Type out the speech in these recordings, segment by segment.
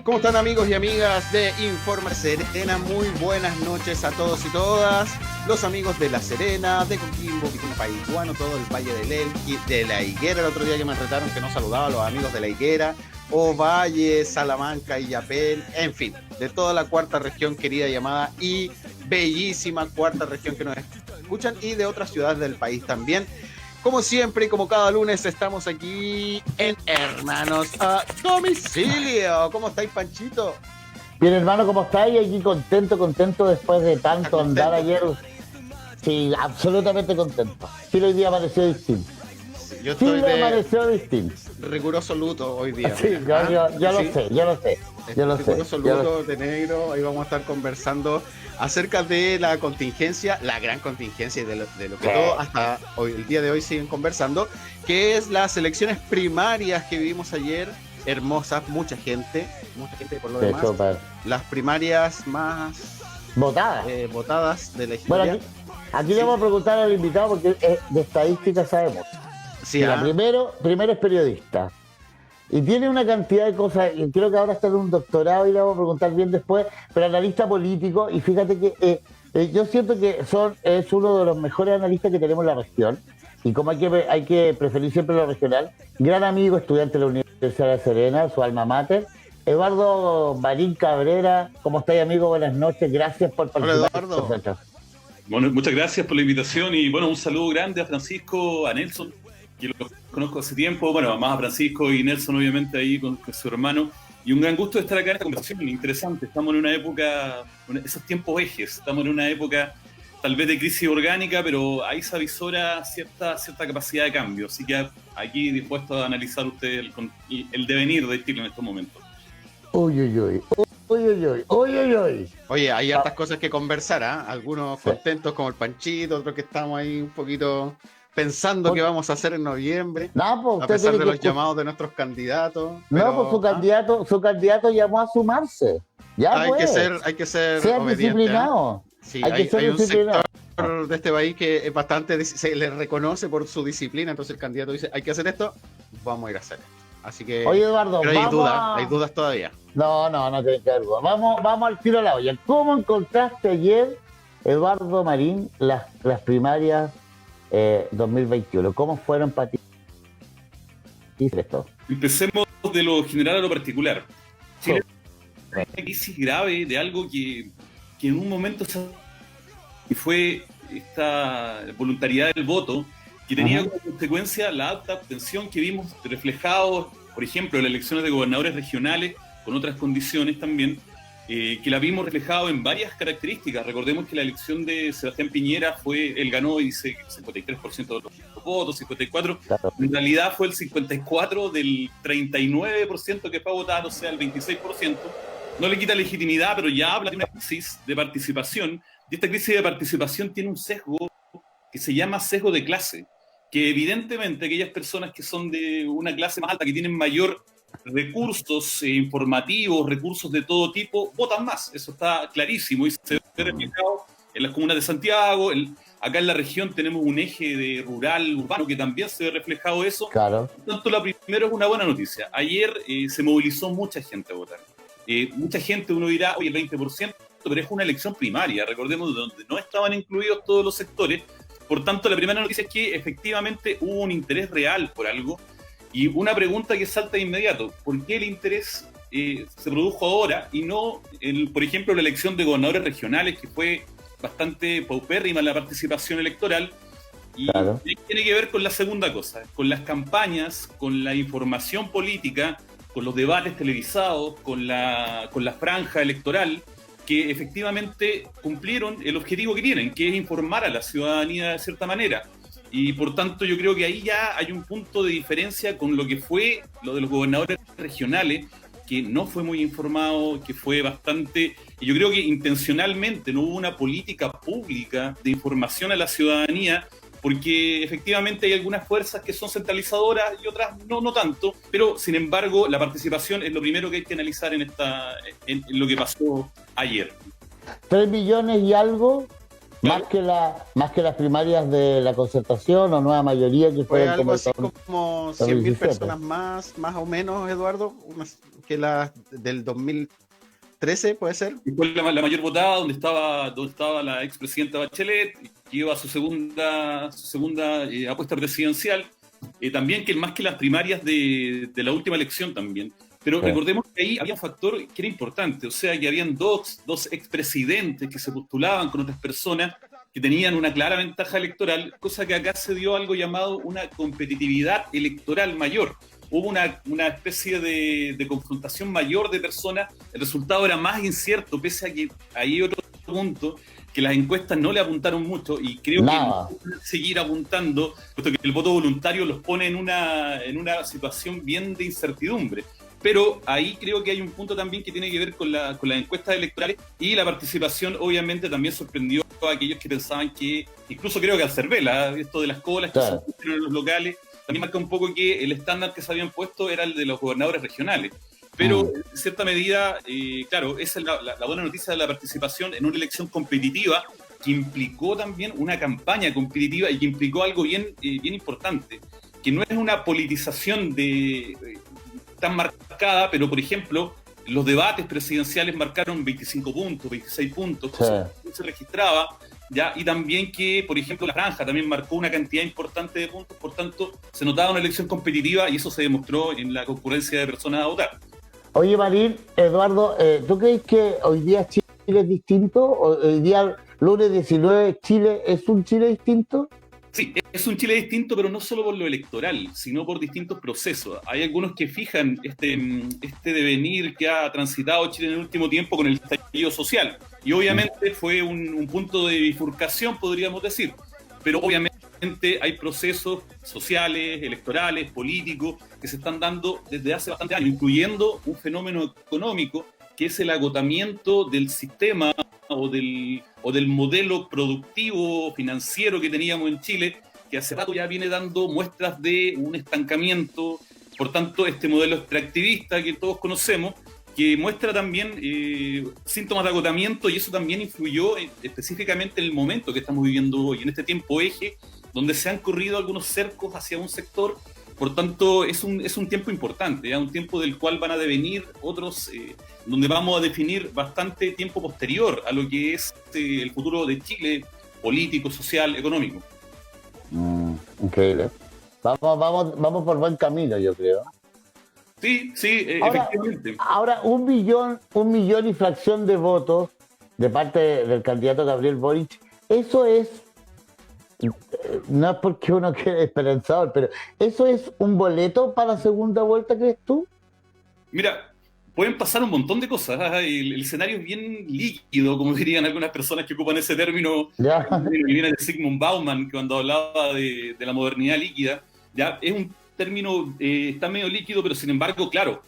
¿Cómo están, amigos y amigas de Informa Serena? Muy buenas noches a todos y todas. Los amigos de La Serena, de Coquimbo, Paiguano, todo el Valle del Elqui, de La Higuera. El otro día que me retaron que no saludaba a los amigos de La Higuera, Ovalle, Salamanca, Illapel, en fin, de toda la cuarta región querida, llamada y bellísima cuarta región que nos escuchan, y de otras ciudades del país también. Como siempre y como cada lunes, estamos aquí en Hermanos a Domicilio. ¿Cómo estáis, Panchito? Bien, hermano, ¿cómo estáis? Aquí contento después de tanto andar ayer. Sí, absolutamente contento. Sí, hoy día amaneció distinto. Sí, yo estoy amaneció distinto. Riguroso luto hoy día. Sí, yo lo sé. Riguroso luto de negro. Hoy vamos a estar conversando acerca de la contingencia, la gran contingencia, y de lo que todo hasta hoy, el día de hoy siguen conversando, que es las elecciones primarias que vivimos ayer, hermosas, mucha gente por lo demás, las primarias más votadas de la historia. Bueno, aquí le vamos a preguntar al invitado, porque de estadística sabemos. Sí, primero es periodista. Y tiene una cantidad de cosas, y creo que ahora está en un doctorado y le vamos a preguntar bien después, pero analista político, y fíjate que yo siento que es uno de los mejores analistas que tenemos en la región, y como hay que preferir siempre lo regional, gran amigo, estudiante de la Universidad de La Serena, su alma mater, Eduardo Marín Cabrera. ¿Cómo estáis, amigo? Buenas noches, gracias por participar. Hola, Eduardo. Bueno, muchas gracias por la invitación, y bueno, un saludo grande a Francisco, a Nelson, que lo conozco hace tiempo, bueno, más a Francisco y Nelson, obviamente, ahí con su hermano, y un gran gusto de estar acá en esta conversación interesante. Estamos en una época, esos tiempos ejes, estamos en una época tal vez de crisis orgánica, pero ahí se avisora cierta capacidad de cambio, así que aquí dispuesto a analizar ustedes el devenir de Chile en estos momentos. Uy. Oye, hay hartas cosas que conversar, ¿eh? Algunos contentos como el Panchito, otros que estamos ahí un poquito pensando qué vamos a hacer en noviembre, a pesar de los llamados de nuestros candidatos. Su candidato llamó a sumarse. Hay que ser sean obediente, disciplinados. Sí, hay un sector de este país que es bastante, se le reconoce por su disciplina, entonces el candidato dice, hay que hacer esto, vamos a ir a hacer esto. Así que, oye, Eduardo, pero hay dudas todavía. No tiene que haber dudas. Vamos al tiro a la olla. ¿Cómo encontraste ayer, Eduardo Marín, las primarias 2021? ¿Cómo fueron para ti esto? Empecemos de lo general a lo particular. Chile una crisis grave de algo que en un momento fue esta voluntariedad del voto, que tenía como consecuencia la alta abstención que vimos reflejado, por ejemplo, en las elecciones de gobernadores regionales, con otras condiciones también, que la vimos reflejado en varias características. Recordemos que la elección de Sebastián Piñera él ganó, y dice 53% de los votos, 54%, claro. En realidad fue el 54% del 39% que fue a votar, o sea, el 26%. No le quita legitimidad, pero ya habla de una crisis de participación, y esta crisis de participación tiene un sesgo que se llama sesgo de clase, que evidentemente aquellas personas que son de una clase más alta, que tienen mayor recursos informativos, recursos de todo tipo, votan más. Eso está clarísimo y se ve reflejado en las comunas de Santiago. Acá en la región tenemos un eje de rural, urbano, que también se ve reflejado eso. Claro. Por tanto, la primera es una buena noticia. Ayer se movilizó mucha gente a votar. Mucha gente, uno dirá, oye, el 20%, pero es una elección primaria, recordemos, donde no estaban incluidos todos los sectores. Por tanto, la primera noticia es que efectivamente hubo un interés real por algo. Y una pregunta que salta de inmediato, ¿por qué el interés se produjo ahora y no, por ejemplo, la elección de gobernadores regionales, que fue bastante paupérrima la participación electoral? Y claro, tiene que ver con la segunda cosa, con las campañas, con la información política, con los debates televisados, con la franja electoral, que efectivamente cumplieron el objetivo que tienen, que es informar a la ciudadanía de cierta manera. Y por tanto yo creo que ahí ya hay un punto de diferencia con lo que fue lo de los gobernadores regionales, que no fue muy informado, que fue bastante... Y yo creo que intencionalmente no hubo una política pública de información a la ciudadanía, porque efectivamente hay algunas fuerzas que son centralizadoras y otras no tanto, pero sin embargo la participación es lo primero que hay que analizar en lo que pasó ayer. 3 millones y algo, Claro. más que las primarias de la Concertación o Nueva Mayoría, que Fue fueron algo así como como 100.000 2017. personas más o menos, Eduardo, que las del 2013, ¿puede ser? Y fue la mayor votada, donde estaba la expresidenta Bachelet, que lleva su segunda apuesta presidencial. También que más que las primarias de la última elección también. Pero Sí. recordemos que ahí había un factor que era importante, o sea, que habían dos expresidentes que se postulaban con otras personas que tenían una clara ventaja electoral, cosa que acá se dio algo llamado una competitividad electoral mayor. Hubo una especie de confrontación mayor de personas, el resultado era más incierto, pese a que hay otro punto, que las encuestas no le apuntaron mucho y creo Nada. que van a seguir apuntando, puesto que el voto voluntario los pone en una situación bien de incertidumbre. Pero ahí creo que hay un punto también que tiene que ver con las encuestas electorales y la participación obviamente también sorprendió a aquellos que pensaban que, incluso creo que al Cervela, esto de las colas que Claro. se pusieron en los locales, también marca un poco que el estándar que se habían puesto era el de los gobernadores regionales. Pero en cierta medida, claro, esa es la buena noticia de la participación en una elección competitiva que implicó también una campaña competitiva y que implicó algo bien importante, que no es una politización tan marcada, pero por ejemplo, los debates presidenciales marcaron 25 puntos, 26 puntos, cosa que no se registraba, ¿ya? Y también que, por ejemplo, la franja también marcó una cantidad importante de puntos, por tanto, se notaba una elección competitiva y eso se demostró en la concurrencia de personas a votar. Oye, Marín, Eduardo, ¿tú crees que hoy día Chile es distinto? ¿Hoy día, lunes 19, Chile es un Chile distinto? Sí, es un Chile distinto, pero no solo por lo electoral, sino por distintos procesos. Hay algunos que fijan este devenir que ha transitado Chile en el último tiempo con el estallido social. Y obviamente fue un punto de bifurcación, podríamos decir. Pero obviamente hay procesos sociales, electorales, políticos, que se están dando desde hace bastante años, incluyendo un fenómeno económico que es el agotamiento del sistema o del modelo productivo financiero que teníamos en Chile, que hace rato ya viene dando muestras de un estancamiento. Por tanto, este modelo extractivista que todos conocemos, que muestra también síntomas de agotamiento, y eso también influyó específicamente en el momento que estamos viviendo hoy, en este tiempo eje, donde se han corrido algunos cercos hacia un sector. Por tanto, es un tiempo importante, ¿ya? Un tiempo del cual van a devenir otros, donde vamos a definir bastante tiempo posterior a lo que es el futuro de Chile, político, social, económico. Increíble. Vamos por buen camino, yo creo. Sí, Ahora, efectivamente. Ahora, un millón y fracción de votos de parte del candidato Gabriel Boric, eso es, no es porque uno quede esperanzador, pero ¿eso es un boleto para la segunda vuelta, crees tú? Mira, pueden pasar un montón de cosas. El escenario es bien líquido, como dirían algunas personas que ocupan ese término, Ya. que viene de Sigmund Bauman, que cuando hablaba de la modernidad líquida. Ya es un término, está medio líquido, pero sin embargo, claro,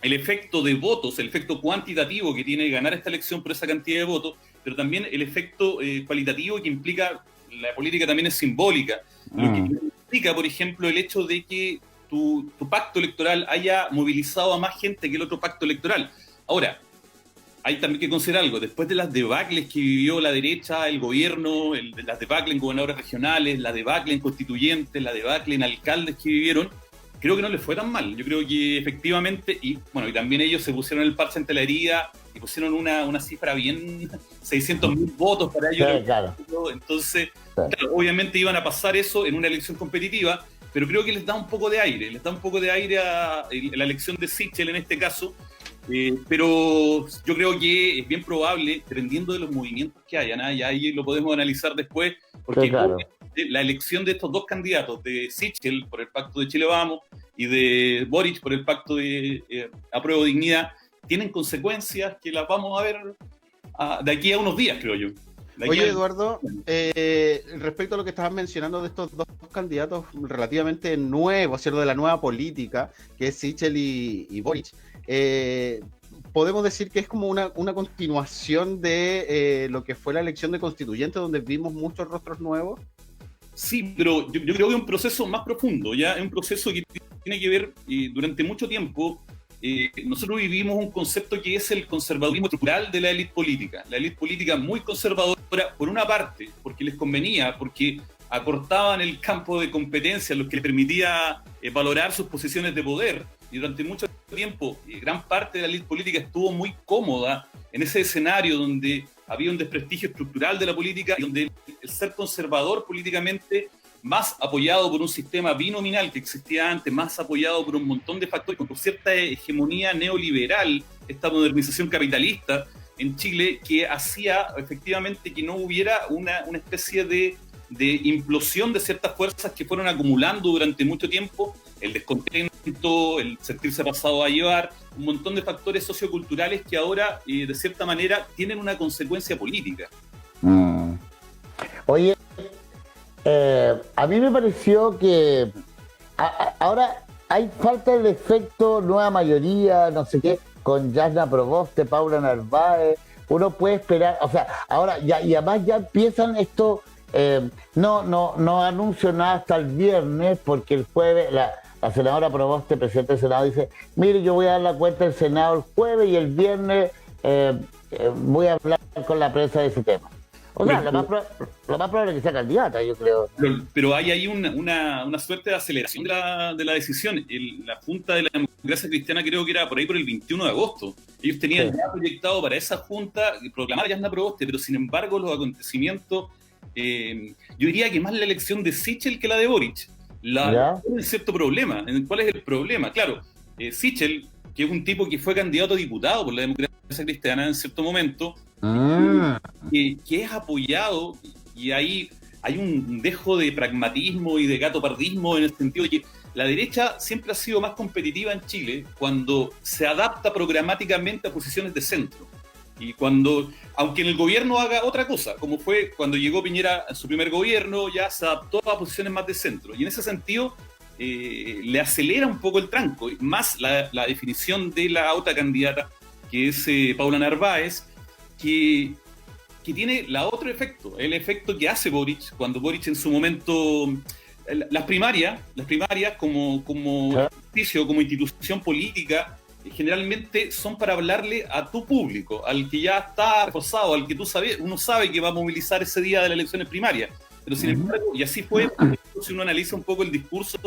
el efecto de votos, el efecto cuantitativo que tiene ganar esta elección por esa cantidad de votos, pero también el efecto cualitativo que implica, la política también es simbólica. Lo que implica, por ejemplo, el hecho de que tu pacto electoral haya movilizado a más gente que el otro pacto electoral. Ahora, hay también que considerar algo. Después de las debacles que vivió la derecha, el gobierno, las debacles en gobernadores regionales, la debacle en constituyentes, la debacle en alcaldes que vivieron, creo que no les fue tan mal. Yo creo que efectivamente, y también ellos se pusieron el parche ante la herida y pusieron una cifra bien, 600.000 votos para ellos. Sí, claro. Entonces, claro, obviamente iban a pasar eso en una elección competitiva, pero creo que les da un poco de aire, a la elección de Sichel en este caso. Pero yo creo que es bien probable, dependiendo de los movimientos que hayan, y ahí lo podemos analizar después, porque sí, claro, la elección de estos dos candidatos, de Sichel por el pacto de Chile Vamos y de Boric por el pacto de Apruebo Dignidad, tienen consecuencias que las vamos a ver de aquí a unos días, creo yo. Oye, Eduardo, respecto a lo que estabas mencionando de estos dos candidatos relativamente nuevos, ¿cierto? De la nueva política, que es Sichel y Boric, podemos decir que es como una continuación de lo que fue la elección de constituyentes, donde vimos muchos rostros nuevos. Sí, pero yo creo que es un proceso más profundo, ya es un proceso que tiene que ver, durante mucho tiempo, nosotros vivimos un concepto que es el conservadurismo estructural de la élite política. La élite política muy conservadora, por una parte, porque les convenía, porque acortaban el campo de competencia, lo que les permitía valorar sus posiciones de poder, y durante mucho tiempo gran parte de la élite política estuvo muy cómoda en ese escenario donde había un desprestigio estructural de la política y donde el ser conservador políticamente, más apoyado por un sistema binominal que existía antes, más apoyado por un montón de factores, con cierta hegemonía neoliberal, esta modernización capitalista en Chile, que hacía efectivamente que no hubiera una especie de implosión de ciertas fuerzas que fueron acumulando durante mucho tiempo, el descontento, el sentirse pasado a llevar, un montón de factores socioculturales que ahora, de cierta manera, tienen una consecuencia política. Oye, a mí me pareció que ahora hay falta el efecto nueva mayoría, no sé qué, con Yasna Proboste, Paula Narváez. Uno puede esperar, o sea, ahora ya, y además ya empiezan esto. No anuncio nada hasta el viernes, porque el jueves la senadora Proboste, presidente del Senado, dice: mire, yo voy a dar la cuenta del Senado el jueves y el viernes voy a hablar con la prensa de ese tema. O sea, lo más probable es que sea candidata, yo creo. Pero hay ahí una suerte de aceleración de la decisión. La Junta de la Democracia Cristiana, creo que era por ahí por el 21 de agosto. Ellos tenían ya proyectado para esa Junta proclamar a Yasna Proboste, pero sin embargo los acontecimientos, yo diría que más la elección de Sichel que la de Boric. Tiene cierto problema. ¿Cuál es el problema? Claro, Sichel, que es un tipo que fue candidato a diputado por la Democracia Cristiana en cierto momento, que es apoyado, y ahí hay un dejo de pragmatismo y de gatopardismo, en el sentido de que la derecha siempre ha sido más competitiva en Chile cuando se adapta programáticamente a posiciones de centro. Y cuando, aunque en el gobierno haga otra cosa, como fue cuando llegó Piñera en su primer gobierno, ya se adaptó a posiciones más de centro. Y en ese sentido le acelera un poco el tranco, más la definición de la otra candidata, que es Paula Narváez, que tiene otro efecto, el efecto que hace Boric, cuando Boric en su momento, las primarias como ejercicio, como institución política, generalmente son para hablarle a tu público, al que ya está reforzado, al que uno sabe que va a movilizar ese día de las elecciones primarias. Pero sin embargo, y así fue, si uno analiza un poco el discurso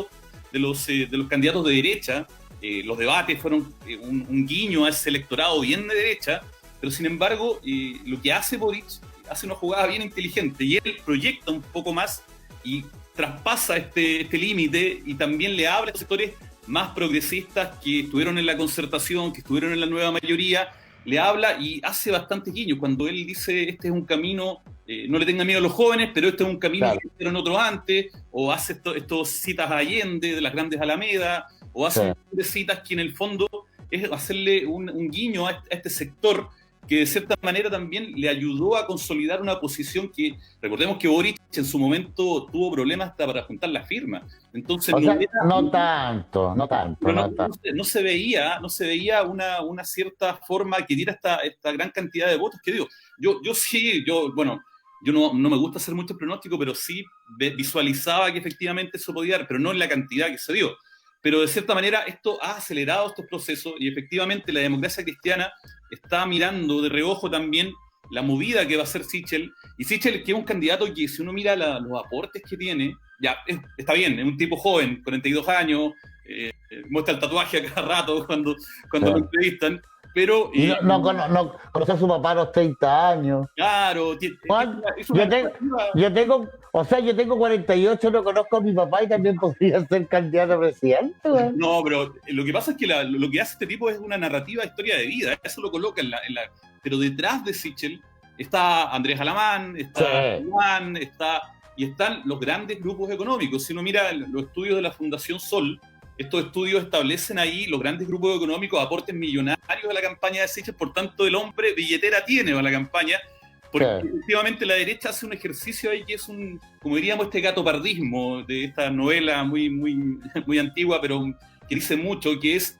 de los candidatos de derecha, los debates fueron un guiño a ese electorado bien de derecha, pero sin embargo, lo que hace Boric hace una jugada bien inteligente, y él proyecta un poco más y traspasa este límite, y también le habla a los sectores más progresistas que estuvieron en la concertación, que estuvieron en la nueva mayoría, le habla y hace bastante guiño cuando él dice: este es un camino, no le tengan miedo a los jóvenes, pero este es un camino que hicieron otros antes, o hace estos citas a Allende de las grandes Alamedas, o hace citas que en el fondo es hacerle un guiño a este sector, que de cierta manera también le ayudó a consolidar una posición que, recordemos que Boric en su momento tuvo problemas hasta para juntar las firmas. Entonces no tanto. No se veía una cierta forma que diera esta gran cantidad de votos, que digo, yo no me gusta hacer mucho pronóstico, pero sí visualizaba que efectivamente eso podía dar, pero no en la cantidad que se dio. pero de cierta manera esto ha acelerado estos procesos y efectivamente la democracia cristiana está mirando de reojo también la movida que va a hacer Sichel, y Sichel, que es un candidato que si uno mira los aportes que tiene, ya está bien, es un tipo joven, 42 años, muestra el tatuaje a cada rato cuando lo entrevistan, pero... no conoce a su papá a los 30 años. Claro, Juan, yo tengo 48, no conozco a mi papá y también podría ser candidato a presidente. ¿Verdad? No, pero lo que pasa es que lo que hace este tipo es una narrativa de historia de vida, eso lo coloca pero detrás de Sichel está Andrés Alamán, está Juan, y están los grandes grupos económicos. Si uno mira los estudios de la Fundación Sol, estos estudios establecen ahí los grandes grupos económicos, aportes millonarios a la campaña de Sichel, por tanto el hombre billetera tiene a la campaña, porque efectivamente la derecha hace un ejercicio ahí que es como diríamos, este gatopardismo de esta novela muy, muy, muy antigua, pero que dice mucho, que es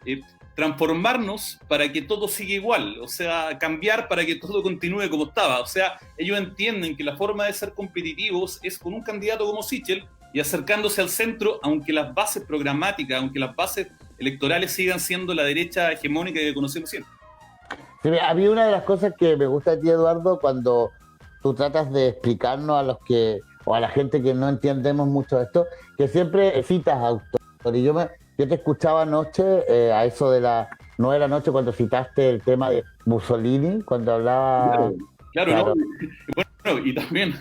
transformarnos para que todo siga igual, o sea, cambiar para que todo continúe como estaba. O sea, ellos entienden que la forma de ser competitivos es con un candidato como Sichel y acercándose al centro, aunque las bases programáticas, aunque las bases electorales sigan siendo la derecha hegemónica que conocemos siempre. Sí, a mí una de las cosas que me gusta de ti, Eduardo, cuando tú tratas de explicarnos a los que, o a la gente que no entendemos mucho de esto, que siempre citas autores. Y yo te escuchaba anoche, a eso de las 9 de la noche, cuando citaste el tema de Mussolini, cuando hablaba... Claro. ¿No? Bueno, y también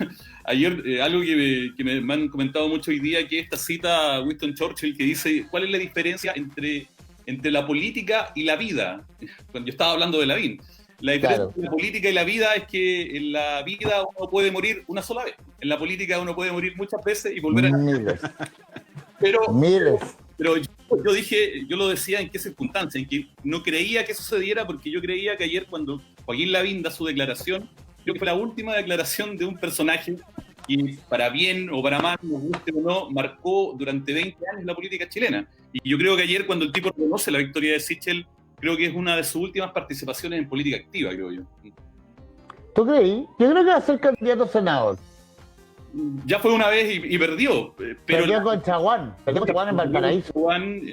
ayer algo que me han comentado mucho hoy día, que esta cita a Winston Churchill que dice, ¿cuál es la diferencia entre la política y la vida? Cuando yo estaba hablando de Lavín. La diferencia entre la política y la vida es que en la vida uno puede morir una sola vez. En la política uno puede morir muchas veces y volver a... Miles. Pero yo lo decía en qué circunstancia, en que no creía que sucediera, porque yo creía que ayer cuando Joaquín Lavín da su declaración, creo que fue la última declaración de un personaje que, para bien o para mal, nos guste o no, marcó durante 20 años la política chilena. Y yo creo que ayer, cuando el tipo reconoce la victoria de Sichel, creo que es una de sus últimas participaciones en política activa, creo yo. ¿Tú creí? Yo creo que va a ser candidato a senador. Ya fue una vez y perdió. Perdió con Chaguán en Valparaíso.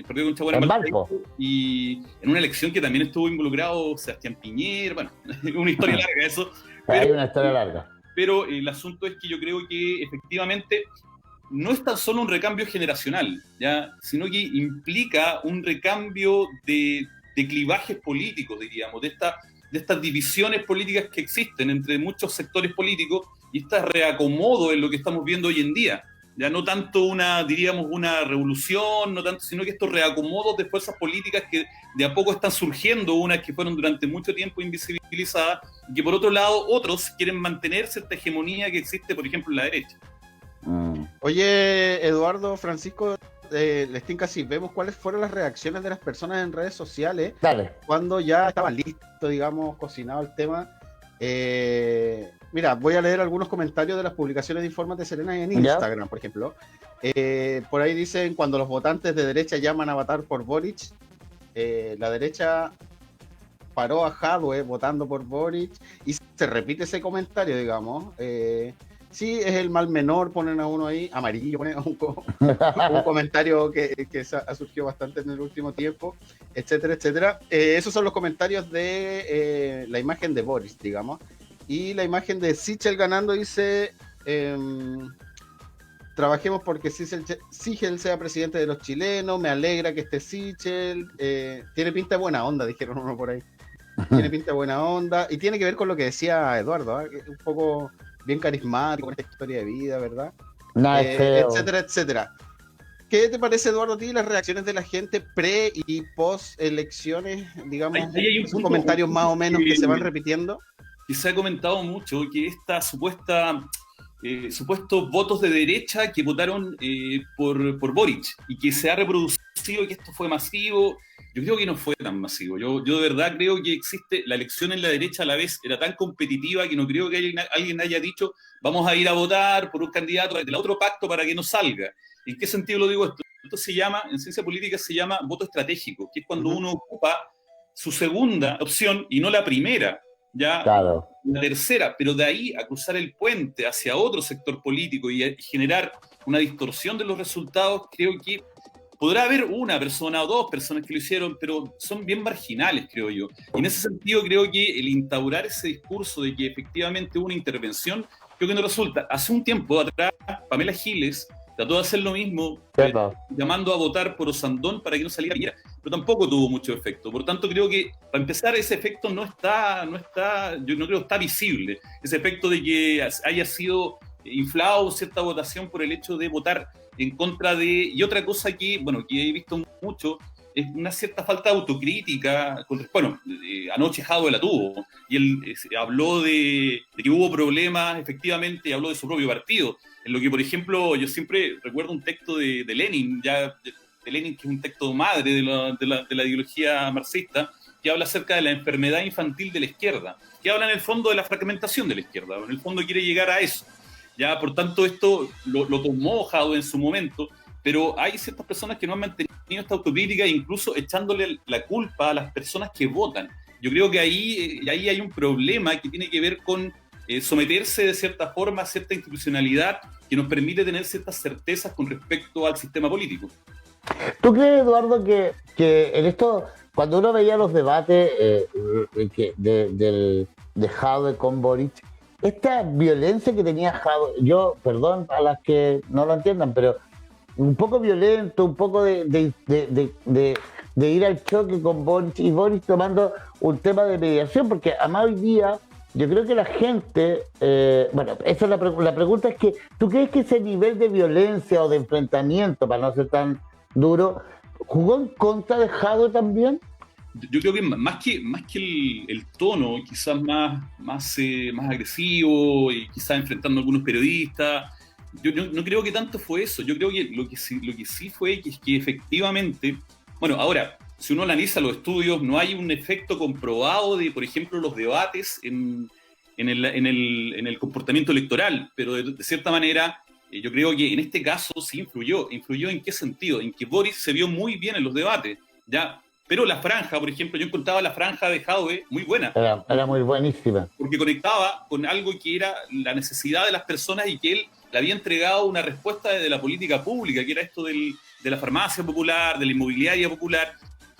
Perdió con Chaguán en Valparaíso. Y en una elección que también estuvo involucrado Sebastián Piñera. Bueno, una historia larga eso. Hay una historia larga. Pero el asunto es que yo creo que efectivamente no es tan solo un recambio generacional, ¿ya? Sino que implica un recambio de clivajes políticos, diríamos, de estas divisiones políticas que existen entre muchos sectores políticos y este reacomodo en lo que estamos viendo hoy en día. Ya no tanto una revolución, no tanto, sino que estos reacomodos de fuerzas políticas que de a poco están surgiendo, unas que fueron durante mucho tiempo invisibilizadas, y que por otro lado otros quieren mantener cierta hegemonía que existe, por ejemplo, en la derecha. Oye, Eduardo, Francisco, les tinca así, vemos cuáles fueron las reacciones de las personas en redes sociales. Dale. Cuando ya estaban listos, digamos, cocinado el tema. Mira, voy a leer algunos comentarios de las publicaciones de Informes de Serena en Instagram, por ejemplo. Por ahí dicen, cuando los votantes de derecha llaman a votar por Boric, la derecha paró a Jadwe votando por Boric, y se repite ese comentario, digamos. Sí, es el mal menor, ponen a uno ahí, amarillo, ponen un comentario que ha surgido bastante en el último tiempo, etcétera, etcétera. Esos son los comentarios de la imagen de Boris, digamos. Y la imagen de Sichel ganando dice, trabajemos porque Sichel sea presidente de los chilenos, me alegra que esté Sichel, tiene pinta de buena onda, dijeron uno por ahí. Tiene pinta de buena onda, y tiene que ver con lo que decía Eduardo, un poco bien carismático, con esta historia de vida, ¿verdad? Etcétera, etcétera. ¿Qué te parece, Eduardo, a ti las reacciones de la gente pre y post elecciones, digamos, hay esos comentarios más o menos que se van repitiendo? Y se ha comentado mucho que esta supuestos votos de derecha que votaron por Boric y que se ha reproducido que esto fue masivo. Yo creo que no fue tan masivo. Yo de verdad creo que existe la elección en la derecha a la vez, era tan competitiva que no creo que alguien haya dicho vamos a ir a votar por un candidato del otro pacto para que no salga. ¿En qué sentido lo digo esto? Esto se llama, en ciencia política se llama voto estratégico, que es cuando uno ocupa su segunda opción y no la primera. Ya claro. La tercera, pero de ahí a cruzar el puente hacia otro sector político y generar una distorsión de los resultados, creo que podrá haber una persona o dos personas que lo hicieron, pero son bien marginales, creo yo. Y en ese sentido creo que el instaurar ese discurso de que efectivamente hubo una intervención, creo que no resulta. Hace un tiempo atrás, Pamela Giles trató de hacer lo mismo, llamando a votar por Osandón para que no saliera Piñera, pero tampoco tuvo mucho efecto. Por tanto, creo que, para empezar, ese efecto no está, yo no creo que está visible. Ese efecto de que haya sido inflado cierta votación por el hecho de votar en contra de... Y otra cosa que, bueno, que he visto mucho, es una cierta falta de autocrítica. Anoche Jadwe la tuvo, y él habló de que hubo problemas, efectivamente, habló de su propio partido. En lo que, por ejemplo, yo siempre recuerdo un texto de Lenin, de Lenin, que es un texto madre de la ideología marxista, que habla acerca de la enfermedad infantil de la izquierda, que habla en el fondo de la fragmentación de la izquierda, en el fondo quiere llegar a eso. Ya, por tanto, esto lo tomó Jadwe en su momento, pero hay ciertas personas que no han mantenido esta autocrítica, incluso echándole la culpa a las personas que votan. Yo creo que ahí hay un problema que tiene que ver con someterse de cierta forma a cierta institucionalidad que nos permite tener ciertas certezas con respecto al sistema político. ¿Tú crees, Eduardo, que en esto, cuando uno veía los debates de Jadwe con Boric, esta violencia que tenía Jadwe, yo, perdón a las que no lo entiendan, pero un poco violento, un poco de ir al choque con Boric, y Boric tomando un tema de mediación, porque además hoy día yo creo que la gente, esa es la pregunta, es que ¿tú crees que ese nivel de violencia o de enfrentamiento, para no ser tan duro, jugó en contra de Jadwe también? Yo creo que más que el tono, quizás más agresivo, y quizás enfrentando a algunos periodistas, yo no creo que tanto fue eso. Yo creo que lo que sí fue que efectivamente, bueno, ahora, si uno analiza los estudios, no hay un efecto comprobado de, por ejemplo, los debates en el comportamiento electoral, pero de cierta manera, yo creo que en este caso sí influyó. ¿Influyó en qué sentido? En que Boric se vio muy bien en los debates, ¿ya? Pero la franja, por ejemplo, yo encontraba la franja de Jadwe muy buena. Era muy buenísima. Porque conectaba con algo que era la necesidad de las personas, y que él le había entregado una respuesta desde la política pública, que era esto de la farmacia popular, de la inmobiliaria popular.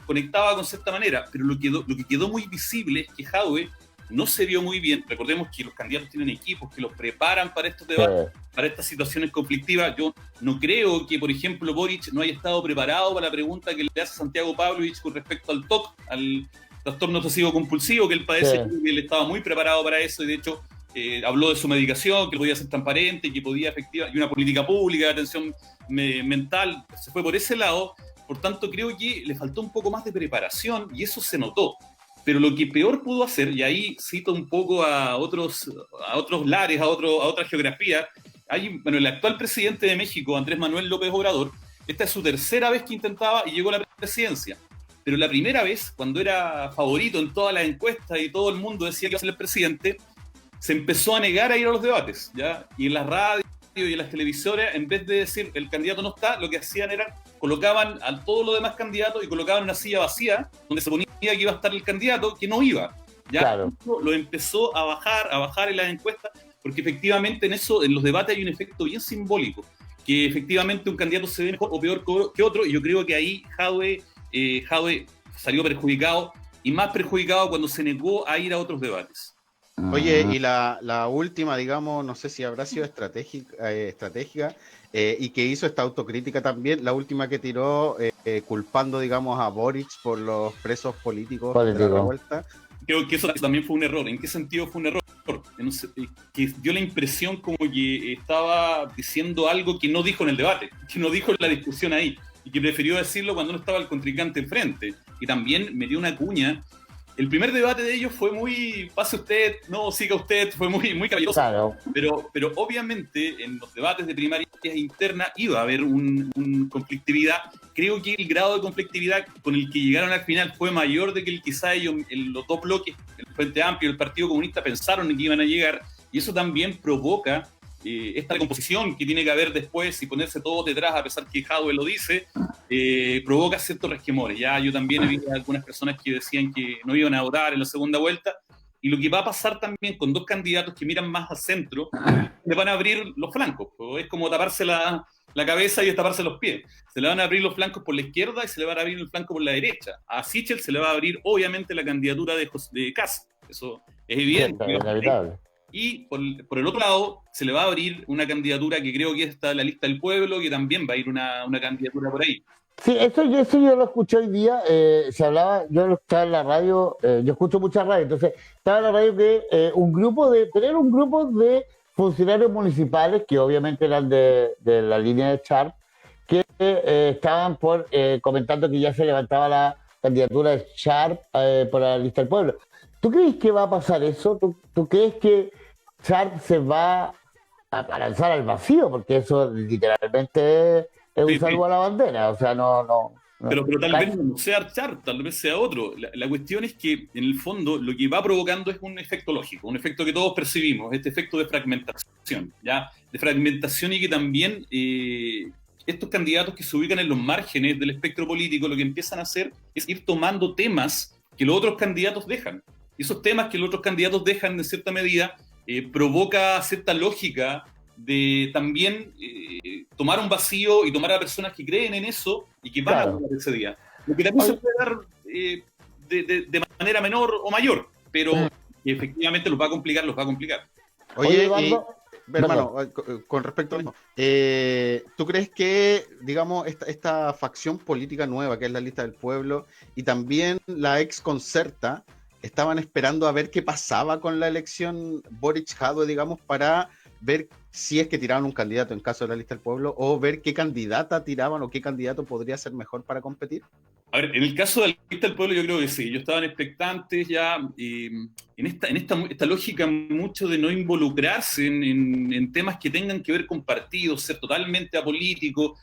Conectaba con cierta manera, pero lo que quedó muy visible es que Jadwe no se vio muy bien. Recordemos que los candidatos tienen equipos que los preparan para estos debates, para estas situaciones conflictivas. Yo no creo que, por ejemplo, Boric no haya estado preparado para la pregunta que le hace Santiago Pavlovich con respecto al TOC, al trastorno obsesivo compulsivo que él padece. Él estaba muy preparado para eso, y de hecho habló de su medicación, que podía ser transparente, que podía y una política pública de atención mental. Se fue por ese lado. Por tanto, creo que le faltó un poco más de preparación, y eso se notó. Pero lo que peor pudo hacer, y ahí cito un poco a otros lares, a otra geografía, el actual presidente de México, Andrés Manuel López Obrador, esta es su tercera vez que intentaba y llegó a la presidencia. Pero la primera vez, cuando era favorito en todas las encuestas y todo el mundo decía que iba a ser el presidente, se empezó a negar a ir a los debates, ¿ya? Y en las radios y en las televisoras, en vez de decir el candidato no está, lo que hacían era colocaban a todos los demás candidatos y colocaban una silla vacía donde se ponía que iba a estar el candidato que no iba. ¿Ya? Claro. Lo empezó a bajar en las encuestas, porque efectivamente en los debates hay un efecto bien simbólico, que efectivamente un candidato se ve mejor o peor que otro, y yo creo que ahí Jadwe salió perjudicado, y más perjudicado cuando se negó a ir a otros debates. Oye, y la última, digamos, no sé si habrá sido estratégica, y que hizo esta autocrítica también, la última que tiró, culpando, digamos, a Boric por los presos políticos de la revuelta. Creo que eso también fue un error. ¿En qué sentido fue un error? Que dio la impresión como que estaba diciendo algo que no dijo en el debate, que no dijo en la discusión ahí, y que prefirió decirlo cuando no estaba el contrincante enfrente. Y también me dio una cuña. El primer debate de ellos fue muy, pase usted, no, siga usted, fue muy caballeroso. Claro. Pero obviamente en los debates de primarias internas iba a haber una conflictividad. Creo que el grado de conflictividad con el que llegaron al final fue mayor de que quizá ellos, los dos bloques, el Frente Amplio y el Partido Comunista, pensaron en que iban a llegar, y eso también provoca esta composición que tiene que haber después, y ponerse todo detrás, a pesar que Jadwe lo dice, provoca ciertos resquemores. Ya yo también he visto algunas personas que decían que no iban a votar en la segunda vuelta, y lo que va a pasar también con dos candidatos que miran más al centro, le van a abrir los flancos. Es como taparse la cabeza y destaparse los pies. Se le van a abrir los flancos por la izquierda y se le van a abrir el flanco por la derecha. A Sichel se le va a abrir, obviamente, la candidatura de Kast. Eso es evidente. Sí, inevitable. Y por el otro lado, se le va a abrir una candidatura que creo que está en la lista del pueblo, que también va a ir una candidatura por ahí. Sí, eso yo lo escuché hoy día, se hablaba, yo estaba en la radio, yo escucho mucha radio, entonces estaba en la radio que tener un grupo de funcionarios municipales, que obviamente eran de la línea de Sharp, que estaban comentando que ya se levantaba la candidatura de Sharp por la lista del pueblo. ¿Tú crees que va a pasar eso? ¿Tú crees que Sharp se va a lanzar al vacío? Porque eso literalmente es un saludo a la bandera, o sea, no. Pero tal vez no sea Sharp, tal vez sea otro. La cuestión es que, en el fondo, lo que va provocando es un efecto lógico, un efecto que todos percibimos, este efecto de fragmentación, ¿ya? De fragmentación, y que también estos candidatos que se ubican en los márgenes del espectro político lo que empiezan a hacer es ir tomando temas que los otros candidatos dejan. Y esos temas que los otros candidatos dejan, en cierta medida, provoca cierta lógica de también tomar un vacío y tomar a personas que creen en eso y que van a votar ese día. Lo que también se puede dar de manera menor o mayor, pero efectivamente los va a complicar. Oye, hermano, con respecto a lo mismo, ¿tú crees que, digamos, esta facción política nueva, que es la lista del pueblo, y también la ex Concerta, estaban esperando a ver qué pasaba con la elección Boric-Jadwe, digamos, para ver si es que tiraban un candidato en caso de la lista del pueblo, o ver qué candidata tiraban o qué candidato podría ser mejor para competir? A ver, en el caso de la lista del pueblo yo creo que sí, ellos estaban expectantes ya en esta lógica mucho de no involucrarse en temas que tengan que ver con partidos, ser totalmente apolíticos,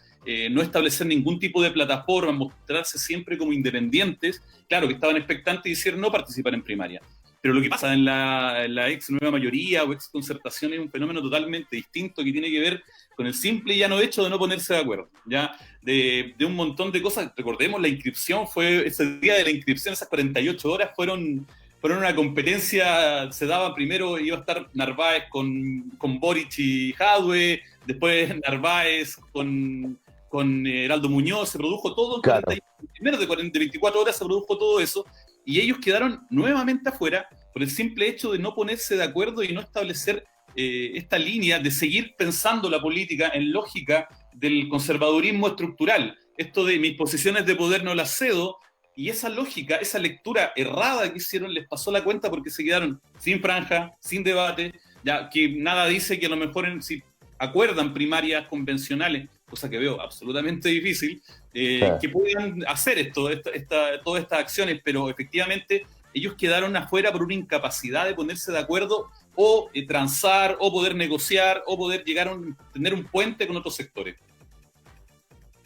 no establecer ningún tipo de plataforma, mostrarse siempre como independientes. Claro que estaban expectantes y hicieron no participar en primaria. Pero lo que pasa en la ex nueva mayoría o ex concertación es un fenómeno totalmente distinto que tiene que ver con el simple y llano hecho de no ponerse de acuerdo, ¿ya? De un montón de cosas. Recordemos, la inscripción ese día de la inscripción, esas 48 horas fueron una competencia. Se daba primero, iba a estar Narváez con Boric y Jadwe, después Narváez con Heraldo Muñoz, se produjo todo en menos de 24 horas se produjo todo eso, y ellos quedaron nuevamente afuera por el simple hecho de no ponerse de acuerdo y no establecer esta línea de seguir pensando la política en lógica del conservadurismo estructural. Esto de mis posiciones de poder no las cedo, y esa lógica, esa lectura errada que hicieron les pasó la cuenta porque se quedaron sin franja, sin debate, ya que nada dice que a lo mejor si acuerdan primarias convencionales, cosa que veo absolutamente difícil, que puedan hacer todas estas acciones, pero efectivamente ellos quedaron afuera por una incapacidad de ponerse de acuerdo o transar, o poder negociar, o poder llegar a tener un puente con otros sectores.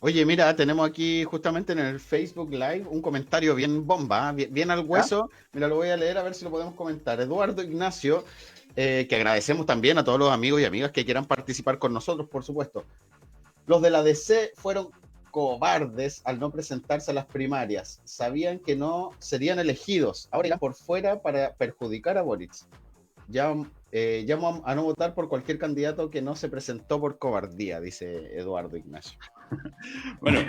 Oye, mira, tenemos aquí justamente en el Facebook Live un comentario bien bomba, bien al hueso. Mira, lo voy a leer a ver si lo podemos comentar. Eduardo Ignacio, que agradecemos también a todos los amigos y amigas que quieran participar con nosotros, por supuesto. Los de la DC fueron cobardes al no presentarse a las primarias. Sabían que no serían elegidos. Ahora irán por fuera para perjudicar a Boric. Llamo a no votar por cualquier candidato que no se presentó por cobardía, dice Eduardo Ignacio. Bueno,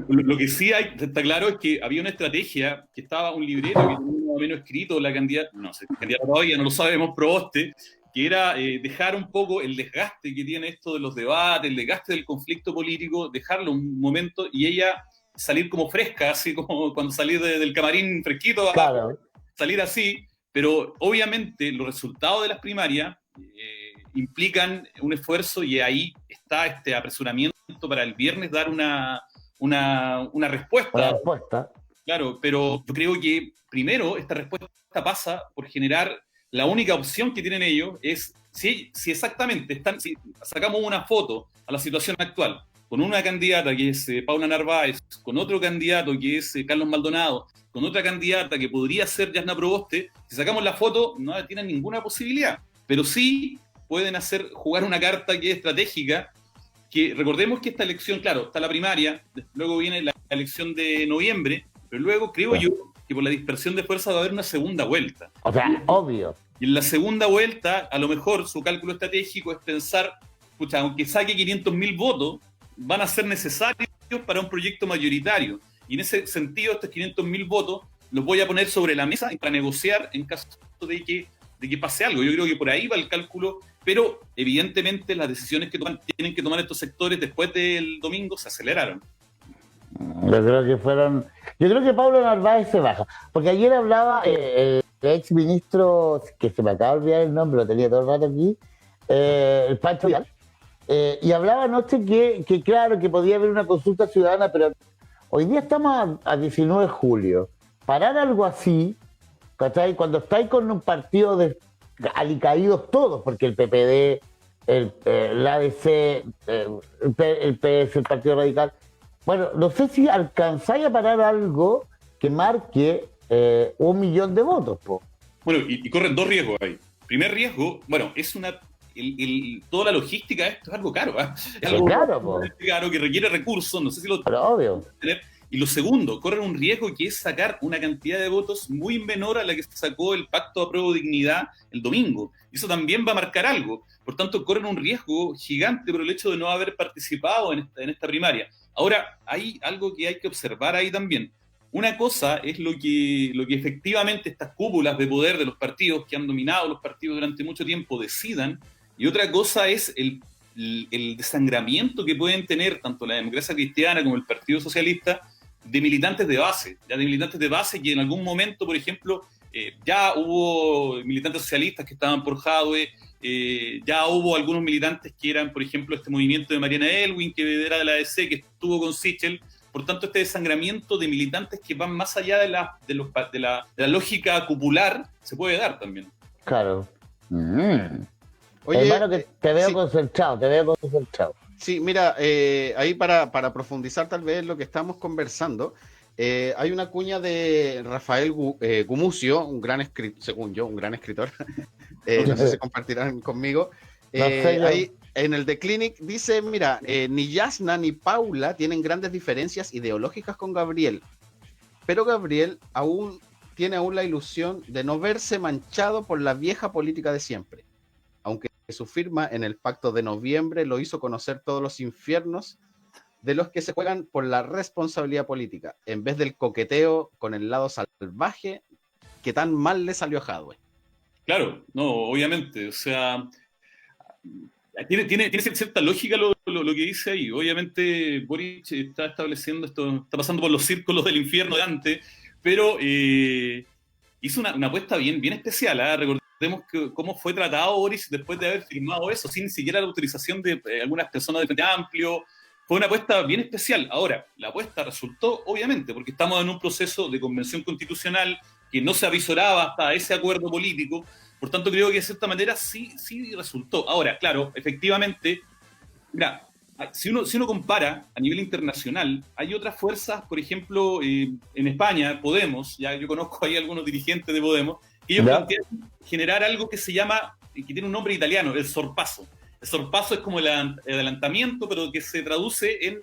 lo que sí está claro es que había una estrategia, que estaba un librero que tenía más o menos escrito la candidata, no sé, candidata todavía no lo sabemos, Proboste, que era dejar un poco el desgaste que tiene esto de los debates, el desgaste del conflicto político, dejarlo un momento y ella salir como fresca, así como cuando salir del camarín fresquito, claro, salir así. Pero obviamente los resultados de las primarias implican un esfuerzo, y ahí está este apresuramiento para el viernes dar una respuesta. Una respuesta. Claro, pero yo creo que primero esta respuesta pasa por generar la única opción que tienen ellos, es si exactamente si sacamos una foto a la situación actual, con una candidata que es Paula Narváez, con otro candidato que es Carlos Maldonado, con otra candidata que podría ser Yasna Proboste, si sacamos la foto no tienen ninguna posibilidad, pero sí pueden jugar una carta que es estratégica, que recordemos que esta elección, claro, está la primaria, luego viene la elección de noviembre, pero luego creo yo que por la dispersión de fuerzas va a haber una segunda vuelta. O sea, obvio. Y en la segunda vuelta, a lo mejor su cálculo estratégico es pensar escucha, aunque saque 500.000 votos, van a ser necesarios para un proyecto mayoritario. Y en ese sentido, estos 500.000 votos los voy a poner sobre la mesa para negociar en caso de que pase algo. Yo creo que por ahí va el cálculo, pero evidentemente las decisiones que tienen que tomar estos sectores después del domingo se aceleraron. Yo creo que Pablo Narváez se baja, porque ayer hablaba el ex ministro, que se me acaba de olvidar el nombre, lo tenía todo el rato aquí, el Pancho Vidal, y hablaba anoche que claro, que podía haber una consulta ciudadana, pero hoy día estamos a 19 de julio. Parar algo así, ¿cachai? Cuando estáis con un partido de alicaídos todos, porque el PPD, el ADC, el PS, el Partido Radical. Bueno, no sé si alcanzáis a parar algo que marque 1 millón de votos, po. Bueno, y corren dos riesgos ahí. Primer riesgo, bueno, es toda la logística de esto es algo caro, ¿eh? Es algo caro que requiere recursos, no sé si lo obvio. Tener. Y lo segundo, corren un riesgo que es sacar una cantidad de votos muy menor a la que se sacó el Pacto de Apruebo Dignidad el domingo. Eso también va a marcar algo. Por tanto, corren un riesgo gigante por el hecho de no haber participado en esta primaria. Ahora, hay algo que hay que observar ahí también. Una cosa es lo que efectivamente estas cúpulas de poder de los partidos que han dominado los partidos durante mucho tiempo decidan, y otra cosa es el desangramiento que pueden tener tanto la Democracia Cristiana como el Partido Socialista de militantes de base, que en algún momento, por ejemplo, ya hubo militantes socialistas que estaban por Jadwe, ya hubo algunos militantes que eran, por ejemplo, este movimiento de Mariana Elwin, que era de la ADC, que estuvo con Sichel. Por tanto, este desangramiento de militantes que van más allá de la lógica cupular se puede dar también. Claro. Oye, hermano, que te veo concentrado. Sí, mira, ahí para profundizar tal vez lo que estamos conversando, hay una cuña de Rafael Gumucio, un gran escritor, según yo, un gran escritor, no sé si compartirán conmigo, ahí en el The Clinic dice, mira, ni Yasna ni Paula tienen grandes diferencias ideológicas con Gabriel, pero Gabriel tiene la ilusión de no verse manchado por la vieja política de siempre, aunque su firma en el Pacto de Noviembre lo hizo conocer todos los infiernos de los que se juegan por la responsabilidad política, en vez del coqueteo con el lado salvaje que tan mal le salió a Jadwe. Claro, no, obviamente, o sea, tiene cierta lógica lo que dice ahí. Obviamente Boric está estableciendo esto, está pasando por los círculos del infierno de Dante, pero hizo una apuesta bien especial, ¿eh? Recordemos cómo fue tratado Boris después de haber firmado eso, sin ni siquiera la autorización de algunas personas de Frente Amplio. Fue una apuesta bien especial. Ahora, la apuesta resultó, obviamente, porque estamos en un proceso de convención constitucional que no se avisoraba hasta ese acuerdo político. Por tanto, creo que de cierta manera sí resultó. Ahora, claro, efectivamente, mira, si uno compara a nivel internacional, hay otras fuerzas, por ejemplo, en España, Podemos, ya yo conozco ahí algunos dirigentes de Podemos, que ellos plantean generar algo que se llama, que tiene un nombre italiano, el sorpaso. El sorpaso es como el adelantamiento, pero que se traduce en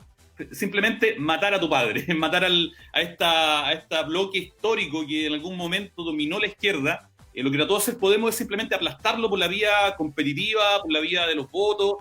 simplemente matar a tu padre, matar a este bloque histórico que en algún momento dominó la izquierda. Lo que trató de hacer Podemos es simplemente aplastarlo por la vía competitiva, por la vía de los votos,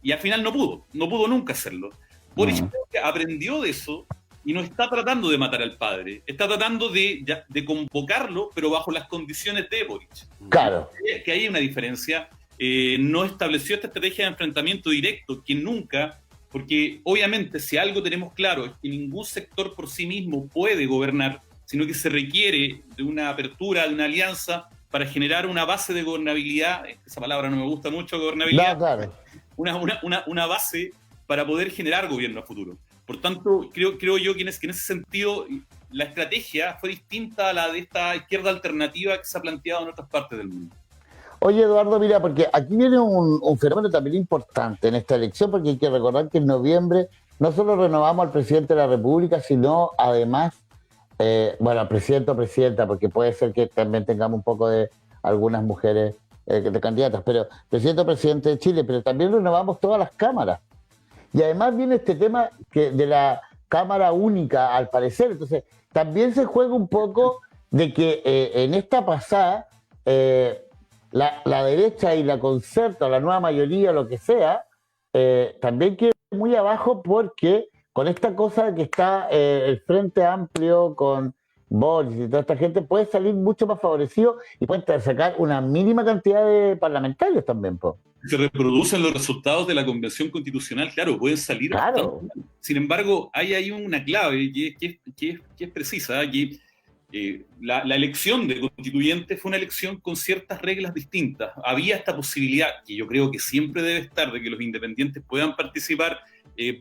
y al final no pudo nunca hacerlo. Boric aprendió de eso y no está tratando de matar al padre, está tratando de convocarlo, pero bajo las condiciones de Boric. Claro. Que hay una diferencia. No estableció esta estrategia de enfrentamiento directo, que nunca, porque obviamente si algo tenemos claro es que ningún sector por sí mismo puede gobernar, sino que se requiere de una apertura, de una alianza para generar una base de gobernabilidad. Esa palabra no me gusta mucho, gobernabilidad. No, claro. Una base para poder generar gobierno a futuro. Por tanto, creo yo que en ese sentido la estrategia fue distinta a la de esta izquierda alternativa que se ha planteado en otras partes del mundo. Oye, Eduardo, mira, porque aquí viene un fenómeno también importante en esta elección, porque hay que recordar que en noviembre no solo renovamos al presidente de la República, sino además, al presidente o presidenta, porque puede ser que también tengamos un poco de algunas mujeres de candidatas, pero presidente o presidente de Chile, pero también renovamos todas las cámaras. Y además viene este tema de la Cámara Única, al parecer. Entonces, también se juega un poco de que en esta pasada, la derecha y la concerta, la nueva mayoría, lo que sea, también quedó muy abajo porque con esta cosa que está el Frente Amplio con Boris y toda esta gente puede salir mucho más favorecido y puede sacar una mínima cantidad de parlamentarios también, po. Se reproducen los resultados de la Convención Constitucional, claro, pueden salir Claro. bastante. Sin embargo, hay ahí una clave que es precisa, que la elección de constituyentes fue una elección con ciertas reglas distintas. Había esta posibilidad, que yo creo que siempre debe estar, de que los independientes puedan participar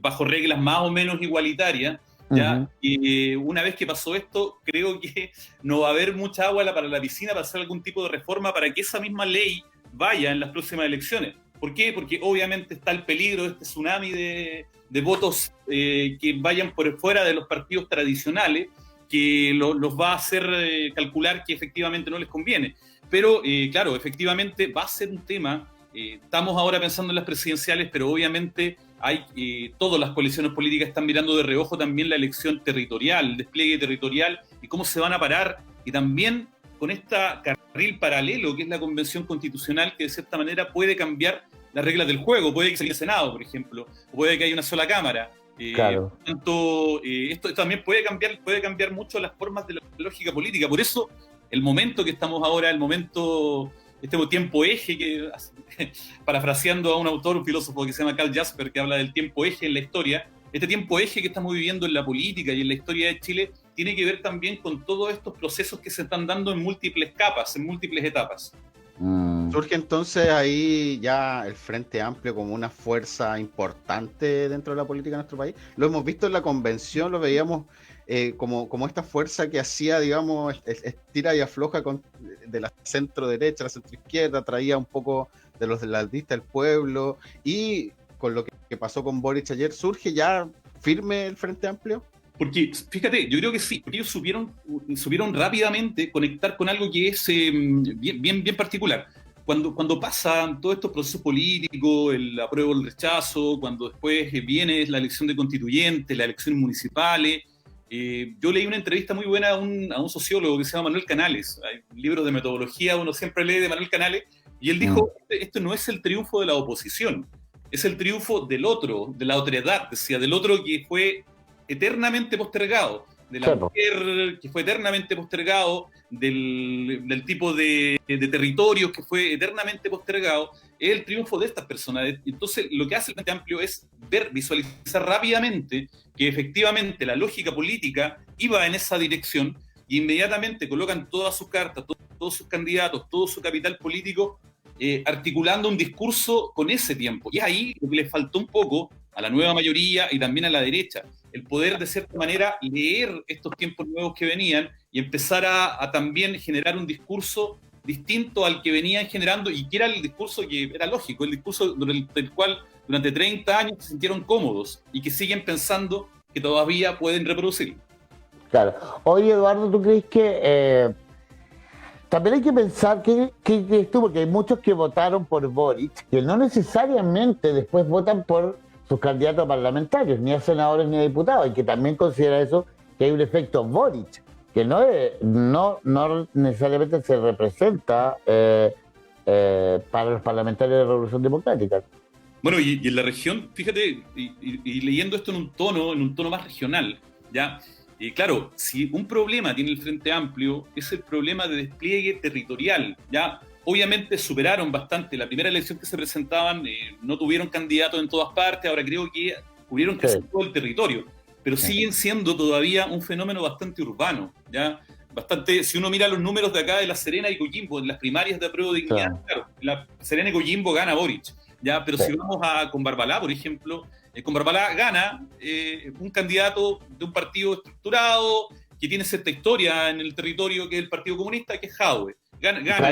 bajo reglas más o menos igualitarias. ¿Ya? Y una vez que pasó esto, creo que no va a haber mucha agua para la piscina para hacer algún tipo de reforma para que esa misma ley vaya en las próximas elecciones. ¿Por qué? Porque obviamente está el peligro de este tsunami de votos que vayan por fuera de los partidos tradicionales, que los va a hacer calcular que efectivamente no les conviene. Pero, claro, efectivamente va a ser un tema. Estamos ahora pensando en las presidenciales, pero obviamente todas las coaliciones políticas están mirando de reojo también la elección territorial, el despliegue territorial y cómo se van a parar. Y también con esta carril paralelo que es la Convención Constitucional, que de cierta manera puede cambiar las reglas del juego. Puede que sea el Senado, por ejemplo, o puede que haya una sola Cámara. Claro. Por tanto, esto también puede cambiar mucho las formas de la lógica política. Por eso, el momento que estamos ahora, este tiempo eje, que parafraseando a un autor, un filósofo que se llama Karl Jasper, que habla del tiempo eje en la historia, este tiempo eje que estamos viviendo en la política y en la historia de Chile tiene que ver también con todos estos procesos que se están dando en múltiples capas, en múltiples etapas. Surge entonces ahí ya el Frente Amplio como una fuerza importante dentro de la política de nuestro país. Lo hemos visto en la convención, lo veíamos como esta fuerza que hacía, digamos, estira y afloja de la centro derecha, la centro izquierda, traía un poco de los de la lista del pueblo, y con lo que pasó con Boric ayer, ¿surge ya firme el Frente Amplio? Porque, fíjate, yo creo que sí, porque ellos supieron rápidamente conectar con algo que es bien particular. Cuando pasan todos estos procesos políticos, el apruebo, el rechazo, cuando después viene la elección de constituyentes, las elecciones municipales, yo leí una entrevista muy buena a un sociólogo que se llama Manuel Canales. Hay libros de metodología, uno siempre lee de Manuel Canales, y él dijo, esto no es el triunfo de la oposición, es el triunfo del otro, de la otredad, decía, del otro que fue eternamente postergado, de la mujer que fue eternamente postergado, del tipo de territorios que fue eternamente postergado, es el triunfo de estas personas. Entonces, lo que hace el Frente Amplio es visualizar rápidamente que efectivamente la lógica política iba en esa dirección, y inmediatamente colocan todas sus cartas, todos sus candidatos, todo su capital político, articulando un discurso con ese tiempo. Y ahí lo que le faltó un poco a la nueva mayoría y también a la derecha, el poder de cierta manera leer estos tiempos nuevos que venían y empezar a también generar un discurso distinto al que venían generando, y que era el discurso que era lógico, el discurso del cual durante 30 años se sintieron cómodos y que siguen pensando que todavía pueden reproducirlo. Claro. Oye, Eduardo, ¿tú crees que también hay que pensar que tú, porque hay muchos que votaron por Boric, que no necesariamente después votan por sus candidatos parlamentarios, ni a senadores ni a diputados? Hay que también considerar eso, que hay un efecto Boric, que no necesariamente se representa para los parlamentarios de Revolución Democrática. Bueno, y en la región, fíjate, y leyendo esto en un tono más regional, ¿ya? Claro, si un problema tiene el Frente Amplio, es el problema de despliegue territorial, ¿ya? Obviamente superaron bastante. La primera elección que se presentaban, no tuvieron candidatos en todas partes, ahora creo que cubrieron casi todo el territorio, pero siguen siendo todavía un fenómeno bastante urbano, ¿ya? Si uno mira los números de acá de La Serena y Coquimbo, en las primarias de Apruebo Dignidad, claro, La Serena y Coquimbo gana Boric, ¿ya? Pero si vamos con Barbalá, por ejemplo, con Barbalá gana un candidato de un partido estructurado, que tiene cierta historia en el territorio, que es el Partido Comunista, que es Jadwe. Gana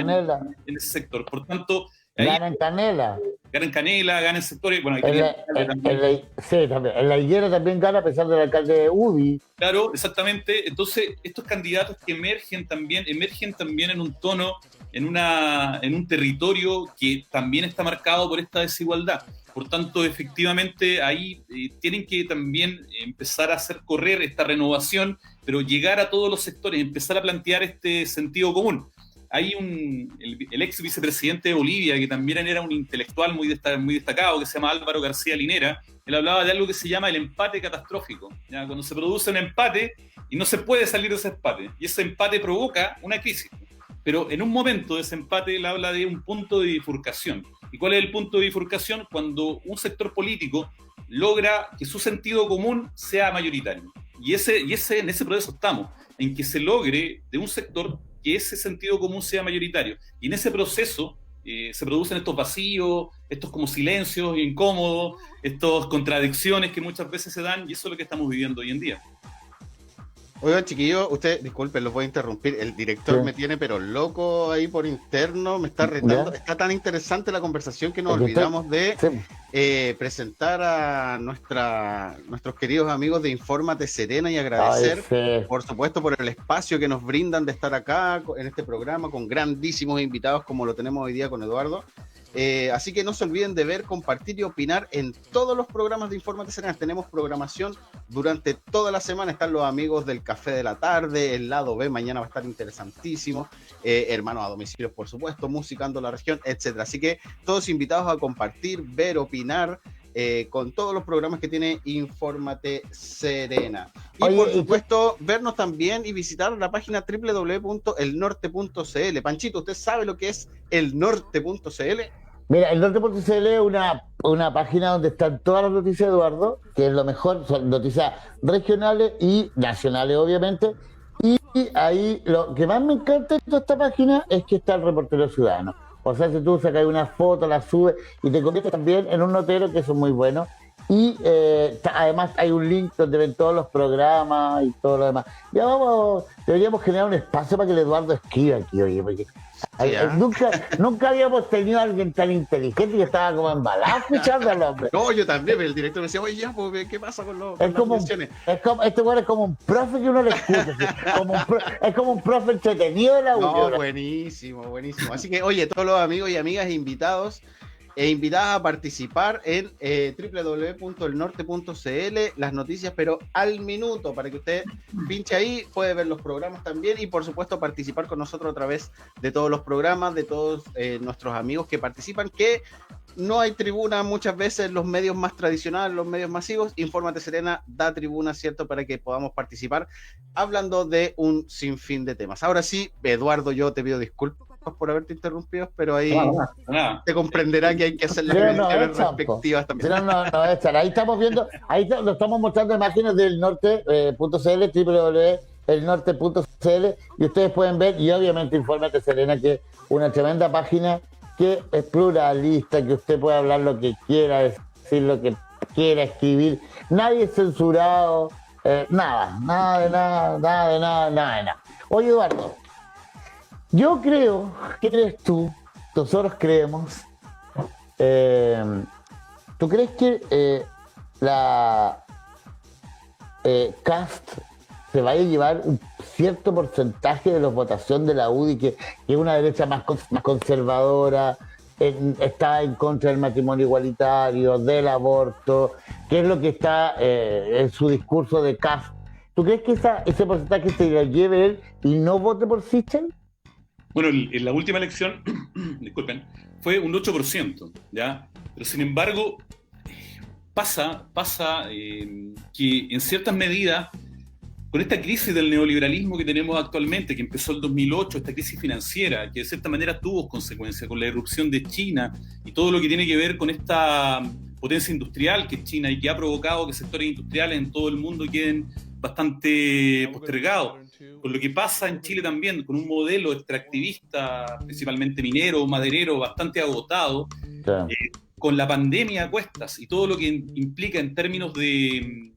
en ese sector. Por tanto, gana en Canela. Gana en Canela, gana en sectores. Bueno, también. En La Higuera también gana, a pesar del alcalde de UDI. Claro, exactamente. Entonces, estos candidatos que emergen también en un tono, en un territorio que también está marcado por esta desigualdad. Por tanto, efectivamente, ahí tienen que también empezar a hacer correr esta renovación, pero llegar a todos los sectores, empezar a plantear este sentido común. el ex vicepresidente de Bolivia, que también era un intelectual muy destacado, que se llama Álvaro García Linera. Él hablaba de algo que se llama el empate catastrófico, ¿ya? Cuando se produce un empate y no se puede salir de ese empate, y ese empate provoca una crisis. Pero en un momento de ese empate él habla de un punto de bifurcación. ¿Y cuál es el punto de bifurcación? Cuando un sector político logra que su sentido común sea mayoritario. Y en ese proceso estamos, en que se logre de un sector que ese sentido común sea mayoritario. Y en ese proceso se producen estos vacíos, estos como silencios incómodos, estas contradicciones que muchas veces se dan, y eso es lo que estamos viviendo hoy en día. Oigan, chiquillos, usted, disculpen, los voy a interrumpir. El director Sí. me tiene pero loco ahí por interno, me está retando. ¿Ya? Está tan interesante la conversación que nos Aquí estoy. olvidamos de Sí. presentar a nuestros queridos amigos de Infórmate Serena y agradecer, Ay, sí. por supuesto, por el espacio que nos brindan de estar acá en este programa con grandísimos invitados como lo tenemos hoy día con Eduardo. Así que no se olviden de ver, compartir y opinar en todos los programas de Infórmate Serena. Tenemos programación durante toda la semana. Están los amigos del Café de la Tarde, el lado B, mañana va a estar interesantísimo. Hermanos a domicilio, por supuesto, Musicando la Región, etcétera. Así que todos invitados a compartir, ver, opinar con todos los programas que tiene Infórmate Serena. Y Oye, por supuesto, vernos también y visitar la página www.elnorte.cl. Panchito, ¿usted sabe lo que es elnorte.cl? Mira, el norte.cl es una página donde están todas las noticias de Eduardo, que es lo mejor, son noticias regionales y nacionales, obviamente. Y ahí lo que más me encanta de toda esta página es que está el reportero ciudadano. O sea, si tú sacas una foto, la subes y te conviertes también en un notero, que eso es muy bueno. Y además hay un link donde ven todos los programas y todo lo demás. Ya deberíamos generar un espacio para que el Eduardo escriba aquí, oye, porque nunca habíamos tenido a alguien tan inteligente que estaba como embalado escuchando al hombre. No, yo también, pero el director me decía, oye, ya, pues, ¿qué pasa con Es como, este güey es como un profe que uno le escucha, es como un profe entretenido de la No, audio. buenísimo, buenísimo. Así que, oye, todos los amigos y amigas invitados e invitadas a participar en www.elnorte.cl, las noticias, pero al minuto, para que usted pinche ahí, puede ver los programas también y, por supuesto, participar con nosotros a través de todos los programas, de todos nuestros amigos que participan, que no hay tribuna muchas veces en los medios más tradicionales, los medios masivos. Infórmate Serena da tribuna, ¿cierto?, para que podamos participar hablando de un sinfín de temas. Ahora sí, Eduardo, yo te pido disculpas por haberte interrumpido, pero ahí te comprenderá que hay que hacer las mediciones respectivas también. Ahí estamos viendo, lo estamos mostrando imágenes del norte.cl, www.elnorte.cl, y ustedes pueden ver, y obviamente Infórmate Serena, que es una tremenda página que es pluralista, que usted puede hablar lo que quiera, decir lo que quiera, escribir, nadie es censurado, nada de nada. Oye, Eduardo, yo creo, ¿qué crees tú? Nosotros creemos, ¿tú crees que la CAST se vaya a llevar un cierto porcentaje de la votación de la UDI, que es una derecha más conservadora, está en contra del matrimonio igualitario, del aborto, que es lo que está en su discurso de CAST? ¿Tú crees que ese porcentaje se lo lleve él y no vote por Sichel? Bueno, en la última elección, disculpen, fue un 8%, ¿ya? Pero sin embargo, pasa que en ciertas medidas, con esta crisis del neoliberalismo que tenemos actualmente, que empezó el 2008, esta crisis financiera, que de cierta manera tuvo consecuencias con la irrupción de China y todo lo que tiene que ver con esta potencia industrial que es China y que ha provocado que sectores industriales en todo el mundo queden bastante postergados. Con lo que pasa en Chile también, con un modelo extractivista, principalmente minero, maderero, bastante agotado, con la pandemia a cuestas y todo lo que implica en términos de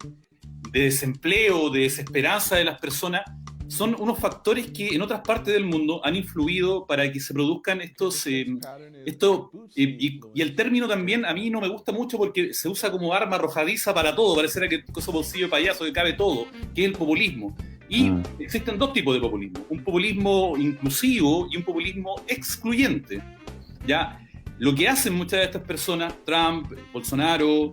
desempleo, de desesperanza de las personas, son unos factores que en otras partes del mundo han influido para que se produzcan estos y el término también a mí no me gusta mucho porque se usa como arma arrojadiza para todo, pareciera que cosa bolsillo de payaso que cabe todo, que es el populismo. Y existen dos tipos de populismo, un populismo inclusivo y un populismo excluyente. ¿Ya? Lo que hacen muchas de estas personas, Trump, Bolsonaro,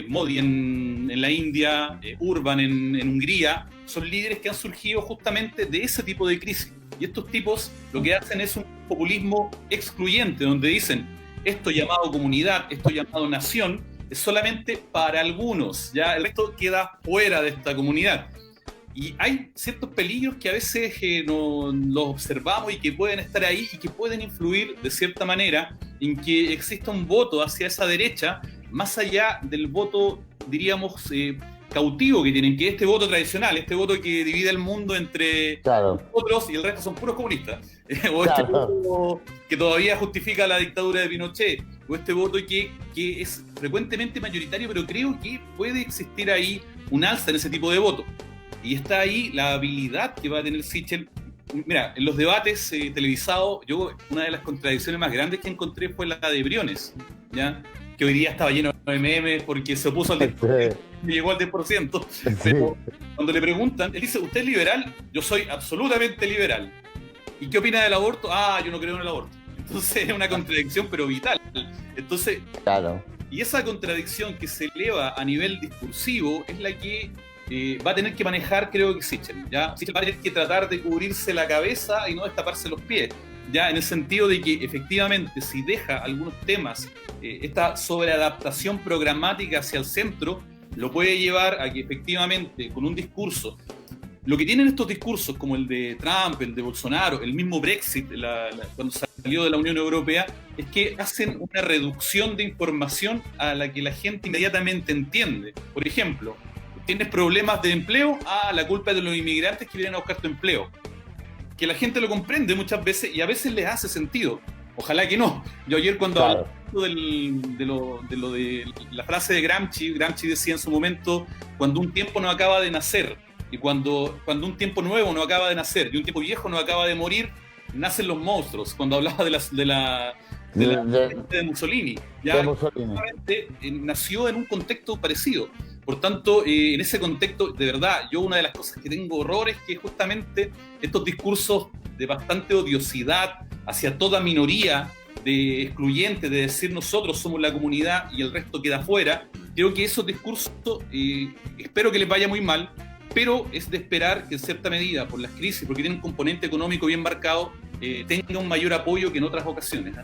Modi en la India, Urban en Hungría, son líderes que han surgido justamente de ese tipo de crisis. Y estos tipos lo que hacen es un populismo excluyente, donde dicen, esto llamado comunidad, esto llamado nación, es solamente para algunos, ya el resto queda fuera de esta comunidad. Y hay ciertos peligros que a veces no los observamos y que pueden estar ahí y que pueden influir de cierta manera en que exista un voto hacia esa derecha, más allá del voto, diríamos, cautivo que tienen, que este voto tradicional, este voto que divide el mundo entre otros y el resto son puros comunistas. O este voto que todavía justifica la dictadura de Pinochet, o este voto que es frecuentemente mayoritario, pero creo que puede existir ahí un alza en ese tipo de voto. Y está ahí la habilidad que va a tener Sichel. Mira, en los debates televisados, una de las contradicciones más grandes que encontré fue la de Briones, ¿ya? Que hoy día estaba lleno de memes porque se opuso al 10%, y llegó al 10%. Pero cuando le preguntan, él dice, ¿usted es liberal? Yo soy absolutamente liberal. ¿Y qué opina del aborto? Yo no creo en el aborto. Entonces es una contradicción, pero vital. Entonces, y esa contradicción que se eleva a nivel discursivo es la que va a tener que manejar, creo que Sichel. ¿Ya? Sichel va a tener que tratar de cubrirse la cabeza y no destaparse los pies. Ya, en el sentido de que efectivamente si deja algunos temas, esta sobreadaptación programática hacia el centro, lo puede llevar a que efectivamente con un discurso, lo que tienen estos discursos como el de Trump, el de Bolsonaro, el mismo Brexit, cuando salió de la Unión Europea, es que hacen una reducción de información a la que la gente inmediatamente entiende. Por ejemplo, ¿tienes problemas de empleo? La culpa es de los inmigrantes que vienen a buscar tu empleo. Que la gente lo comprende muchas veces y a veces les hace sentido. Ojalá que no. Yo ayer cuando hablaba de la frase de Gramsci decía en su momento, cuando un tiempo no acaba de nacer y cuando un tiempo nuevo no acaba de nacer y un tiempo viejo no acaba de morir, nacen los monstruos. Cuando hablaba de Mussolini, ya nació en un contexto parecido. Por tanto, en ese contexto, de verdad, yo una de las cosas que tengo horror es que justamente estos discursos de bastante odiosidad hacia toda minoría, de excluyente, de decir nosotros somos la comunidad y el resto queda afuera, creo que esos discursos, espero que les vaya muy mal, pero es de esperar que en cierta medida, por las crisis, porque tienen un componente económico bien marcado, tenga un mayor apoyo que en otras ocasiones.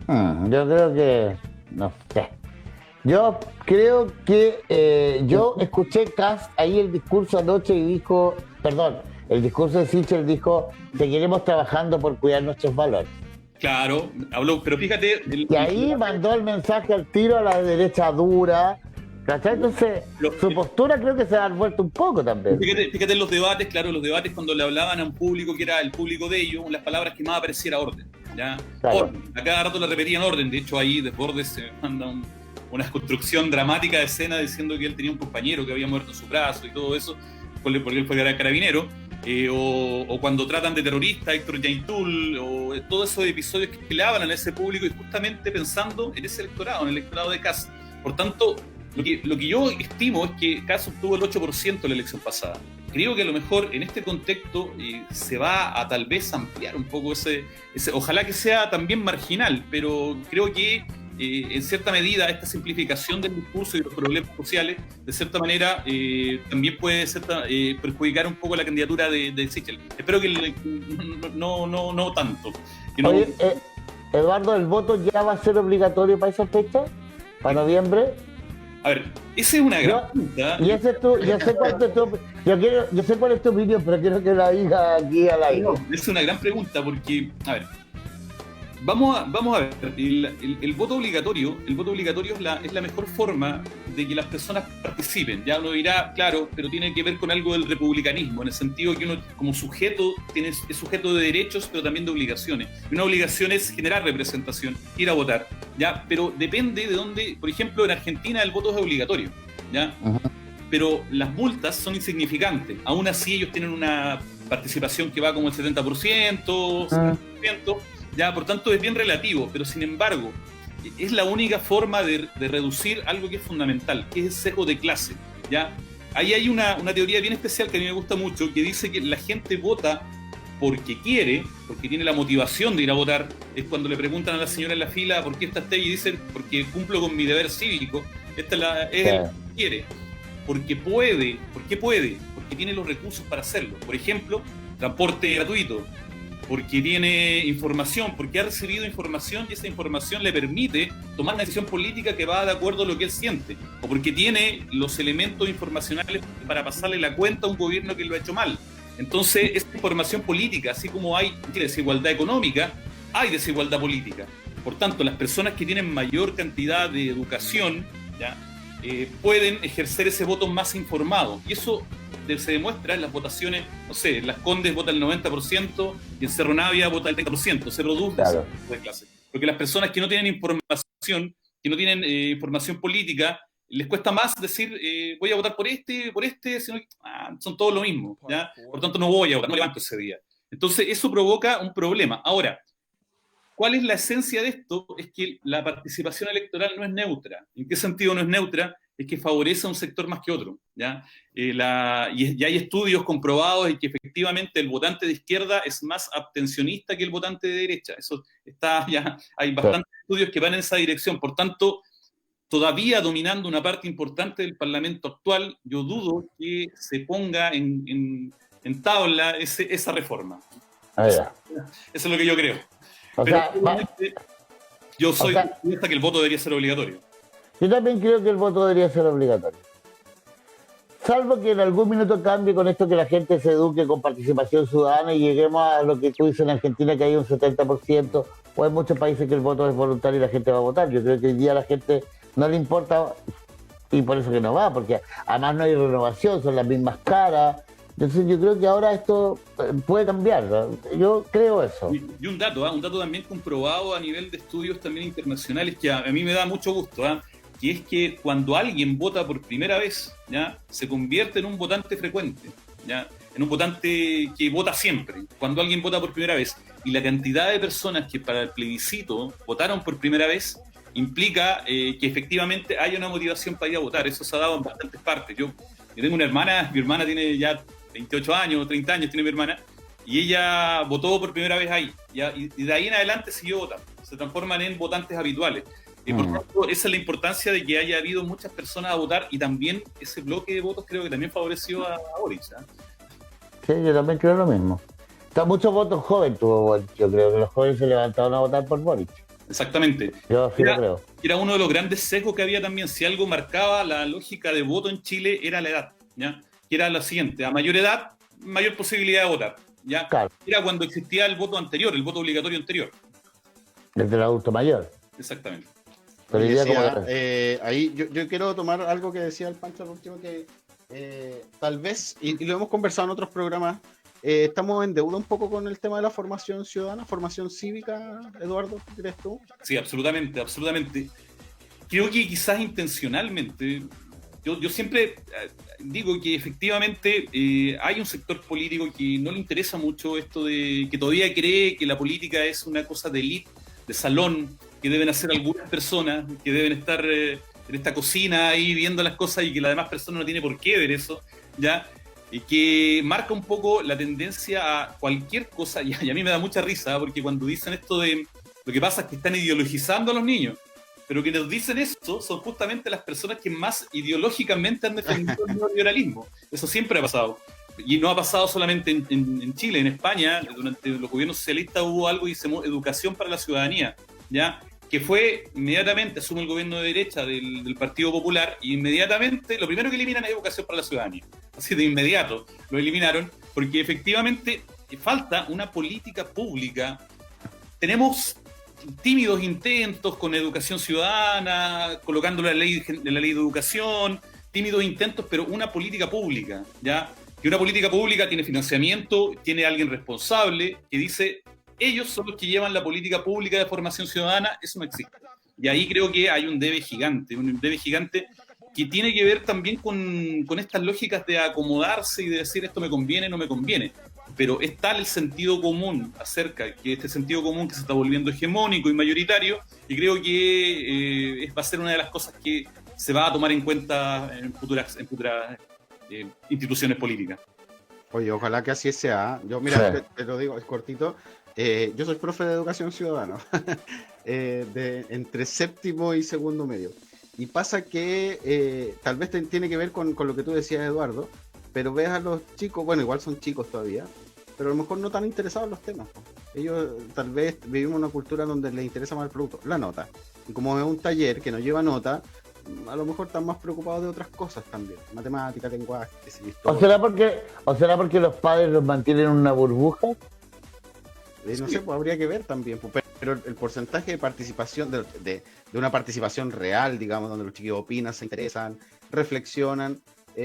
Yo creo que... no sé. Yo creo que yo escuché Kast ahí el discurso anoche y dijo, el discurso de Sichel dijo, seguiremos trabajando por cuidar nuestros valores. Claro, habló, pero fíjate... Y ahí mandó el mensaje al tiro a la derecha dura, ¿cachai? Entonces, su postura creo que se ha vuelto un poco también. Fíjate en los debates, claro, los debates cuando le hablaban a un público que era el público de ellos, las palabras que más aparecía era orden, ¿ya? Orden. A cada rato le repetían orden, de hecho ahí Desbordes se manda una construcción dramática de escena diciendo que él tenía un compañero que había muerto en su brazo y todo eso, porque él fue carabinero, o cuando tratan de terrorista, Héctor Yaintul, o todos esos episodios que le hablan a ese público y justamente pensando en ese electorado, en el electorado de Kast. Por tanto, lo que yo estimo es que Kast obtuvo el 8% en la elección pasada. Creo que a lo mejor en este contexto se va a tal vez ampliar un poco ese, ojalá que sea también marginal, pero creo que en cierta medida esta simplificación del discurso y los problemas sociales, de cierta manera, también puede perjudicar un poco la candidatura de Sichel. Espero que no tanto. Oye, Eduardo, ¿el voto ya va a ser obligatorio para esa fecha? ¿Para noviembre? A ver, esa es una gran pregunta. Y ese es yo sé cuál es tu opinión, pero quiero que la diga aquí al aire. Es una gran pregunta porque, a ver, vamos a ver, el voto obligatorio es la mejor forma de que las personas participen. Ya uno dirá, claro, pero tiene que ver con algo del republicanismo, en el sentido que uno como sujeto es sujeto de derechos, pero también de obligaciones. Y una obligación es generar representación, ir a votar, ¿ya? Pero depende de dónde, por ejemplo, en Argentina el voto es obligatorio, ¿ya? Uh-huh. Pero las multas son insignificantes. Aún así ellos tienen una participación que va como el 70%, 70%, ya, por tanto es bien relativo, pero sin embargo es la única forma de reducir algo que es fundamental, que es el sesgo de clase, ¿ya? Ahí hay una teoría bien especial que a mí me gusta mucho, que dice que la gente vota porque quiere, porque tiene la motivación de ir a votar. Es cuando le preguntan a la señora en la fila ¿por qué está usted? Y dicen, porque cumplo con mi deber cívico. Esta es el que quiere, porque puede. ¿Por qué puede? Porque tiene los recursos para hacerlo. Por ejemplo, transporte gratuito, porque tiene información, porque ha recibido información y esa información le permite tomar una decisión política que va de acuerdo a lo que él siente, o porque tiene los elementos informacionales para pasarle la cuenta a un gobierno que lo ha hecho mal. Entonces, esta información política, así como hay desigualdad económica, hay desigualdad política. Por tanto, las personas que tienen mayor cantidad de educación, ¿ya? Pueden ejercer ese voto más informado. Y eso se demuestra en las votaciones, no sé, en Las Condes vota el 90% y en Cerro Navia vota el 30%. Se reduce Claro. de clase. Porque las personas que no tienen información, que no tienen información política, les cuesta más decir, voy a votar por este, sino que son todos lo mismo, ¿ya? Por tanto, no voy a votar, no levanto ese día. Entonces, eso provoca un problema. Ahora, ¿cuál es la esencia de esto? Es que la participación electoral no es neutra. ¿En qué sentido no es neutra? Es que favorece a un sector más que otro, ¿ya? Y hay estudios comprobados de que efectivamente el votante de izquierda es más abstencionista que el votante de derecha. Eso está ya, hay bastantes estudios que van en esa dirección. Por tanto, todavía dominando una parte importante del Parlamento actual, yo dudo que se ponga en tabla esa reforma. Eso es lo que yo creo. O Pero sea, yo soy optimista que el voto debería ser obligatorio. yo también creo que el voto debería ser obligatorio. Salvo que en algún minuto cambie con esto, que la gente se eduque con participación ciudadana y lleguemos a lo que tú dices en Argentina, que hay un 70%, o en muchos países que el voto es voluntario y la gente va a votar. Yo creo que hoy día a la gente no le importa y por eso que no va, porque además no hay renovación, son las mismas caras. Entonces yo creo que ahora esto puede cambiar, ¿no? Yo creo eso. Y un dato también comprobado a nivel de estudios también internacionales que a mí me da mucho gusto, que es que cuando alguien vota por primera vez, ¿ya? Se convierte en un votante frecuente, ¿ya? En un votante que vota siempre, cuando alguien vota por primera vez. Y la cantidad de personas que para el plebiscito votaron por primera vez implica que efectivamente haya una motivación para ir a votar. Eso se ha dado en bastantes partes. Yo tengo una hermana, mi hermana tiene ya 28 años, 30 años tiene mi hermana, y ella votó por primera vez ahí, ¿ya? Y de ahí en adelante siguió votando. Se transforman en votantes habituales. Por tanto, esa es la importancia de que haya habido muchas personas a votar y también ese bloque de votos creo que también favoreció a Boric. Sí, yo también creo lo mismo. Muchos votos jóvenes tuvo Boric. Yo creo que los jóvenes se levantaron a votar por Boric. Exactamente. Yo sí lo creo. Era uno de los grandes sesgos que había también. Si algo marcaba la lógica de voto en Chile era la edad, ¿ya? Que era la siguiente: a mayor edad, mayor posibilidad de votar, ¿ya? Claro. Era cuando existía el voto anterior, el voto obligatorio anterior. El del adulto mayor. Exactamente. Pero ahí yo quiero tomar algo que decía el Pancho al último, que tal vez, y lo hemos conversado en otros programas, estamos en deuda un poco con el tema de la formación ciudadana, formación cívica, Eduardo, ¿qué crees tú? Sí, absolutamente, absolutamente. Creo que quizás intencionalmente, yo siempre digo que efectivamente hay un sector político que no le interesa mucho esto de que todavía cree que la política es una cosa de élite, de salón, que deben hacer algunas personas, que deben estar en esta cocina ahí viendo las cosas y que la demás persona no tiene por qué ver eso, ¿ya? Y que marca un poco la tendencia a cualquier cosa, y a mí me da mucha risa, porque cuando dicen esto de lo que pasa es que están ideologizando a los niños, pero que nos dicen eso son justamente las personas que más ideológicamente han defendido el neoliberalismo. Eso siempre ha pasado. Y no ha pasado solamente en Chile, en España, durante los gobiernos socialistas hubo algo que se llamó educación para la ciudadanía, ¿ya? Que fue inmediatamente, asume el gobierno de derecha del Partido Popular, y inmediatamente, lo primero que eliminan es educación para la ciudadanía. Así de inmediato lo eliminaron, porque efectivamente falta una política pública. Tenemos tímidos intentos con educación ciudadana, colocando la ley de educación, tímidos intentos, pero una política pública, ¿ya? Que una política pública tiene financiamiento, tiene alguien responsable que dice: ellos son los que llevan la política pública de formación ciudadana. Eso no existe. Y ahí creo que hay un debe gigante que tiene que ver también con estas lógicas de acomodarse y de decir esto me conviene, no me conviene. Pero es tal el sentido común acerca que este sentido común que se está volviendo hegemónico y mayoritario, y creo que va a ser una de las cosas que se va a tomar en cuenta en futuras instituciones políticas. Oye, ojalá que así sea. Yo, mira, te lo digo, es cortito. Yo soy profe de educación ciudadana, entre séptimo y segundo medio. Y pasa que tal vez tiene que ver con lo que tú decías, Eduardo, pero ves a los chicos, bueno, igual son chicos todavía, pero a lo mejor no tan interesados en los temas. Po. Ellos tal vez vivimos una cultura donde les interesa más el producto, la nota. Y como es un taller que no lleva nota, a lo mejor están más preocupados de otras cosas también, matemática, lenguaje, historia. ¿O será porque los padres los mantienen en una burbuja? No sé, pues habría que ver también, pues, pero el porcentaje de participación, de una participación real, digamos, donde los chiquillos opinan, se interesan, reflexionan,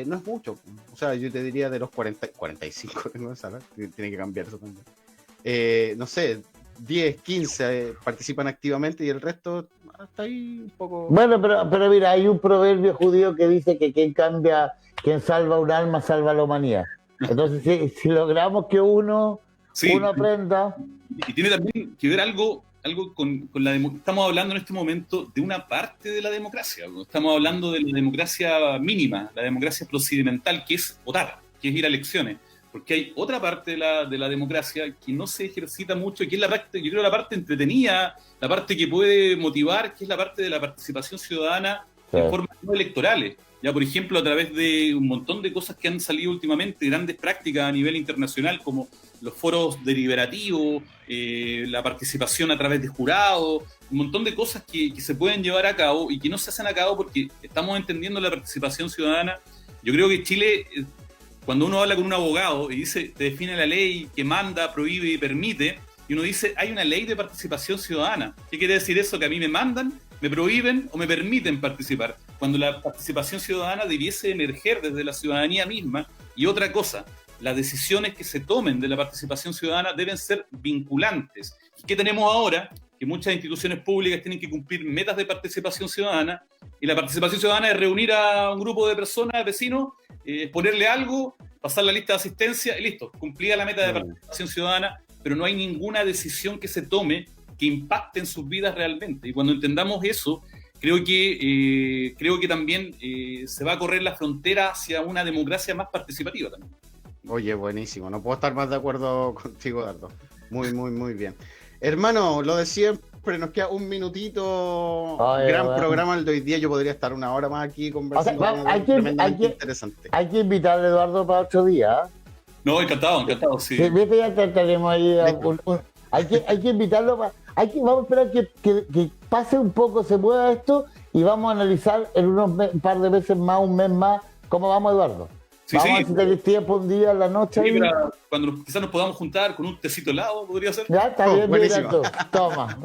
no es mucho. O sea, yo te diría de los 45, tengo esa, ¿no? Tiene que cambiar eso también. No sé, 10, 15 participan activamente y el resto está ahí un poco... Bueno, pero mira, hay un proverbio judío que dice que quien salva un alma, salva la humanidad. Entonces, si logramos que uno aprenda... Y tiene también que ver algo con la democracia. Estamos hablando en este momento de una parte de la democracia. Estamos hablando de la democracia mínima, la democracia procedimental, que es votar, que es ir a elecciones. Porque hay otra parte de la democracia que no se ejercita mucho, que es yo creo la parte entretenida, la parte que puede motivar, que es la parte de la participación ciudadana en formas no electorales. Ya, por ejemplo, a través de un montón de cosas que han salido últimamente, grandes prácticas a nivel internacional, como los foros deliberativos, la participación a través de jurados, un montón de cosas que se pueden llevar a cabo y que no se hacen a cabo porque estamos entendiendo la participación ciudadana. Yo creo que Chile, cuando uno habla con un abogado y dice, te define la ley que manda, prohíbe y permite, y uno dice, hay una ley de participación ciudadana. ¿Qué quiere decir eso? Que a mí me mandan, me prohíben o me permiten participar, cuando la participación ciudadana debiese emerger desde la ciudadanía misma. Y otra cosa, las decisiones que se tomen de la participación ciudadana deben ser vinculantes. ¿Y qué tenemos ahora? Que muchas instituciones públicas tienen que cumplir metas de participación ciudadana, y la participación ciudadana es reunir a un grupo de personas, vecinos, ponerle algo, pasar la lista de asistencia y listo, cumplida la meta de participación ciudadana, pero no hay ninguna decisión que se tome que impacte en sus vidas realmente. Y cuando entendamos eso, creo que también se va a correr la frontera hacia una democracia más participativa también. Oye, buenísimo, no puedo estar más de acuerdo contigo, Dardo. Muy bien. Hermano, lo de siempre, nos queda un minutito. Gran programa el de hoy día. Yo podría estar una hora más aquí conversando. O sea, tremendamente interesante. Hay que invitar a Eduardo para otro día. No, encantado, sí. Viste, ya tenemos ahí. Hay que invitarlo. Vamos a esperar que pase un poco, se mueva esto y vamos a analizar en un par de veces más, un mes más, cómo vamos, Eduardo. Vamos a ver si tenés tiempo un día en la noche. Sí, cuando quizás nos podamos juntar con un tecito helado, podría ser. Ya, está bien, buenísimo. Toma.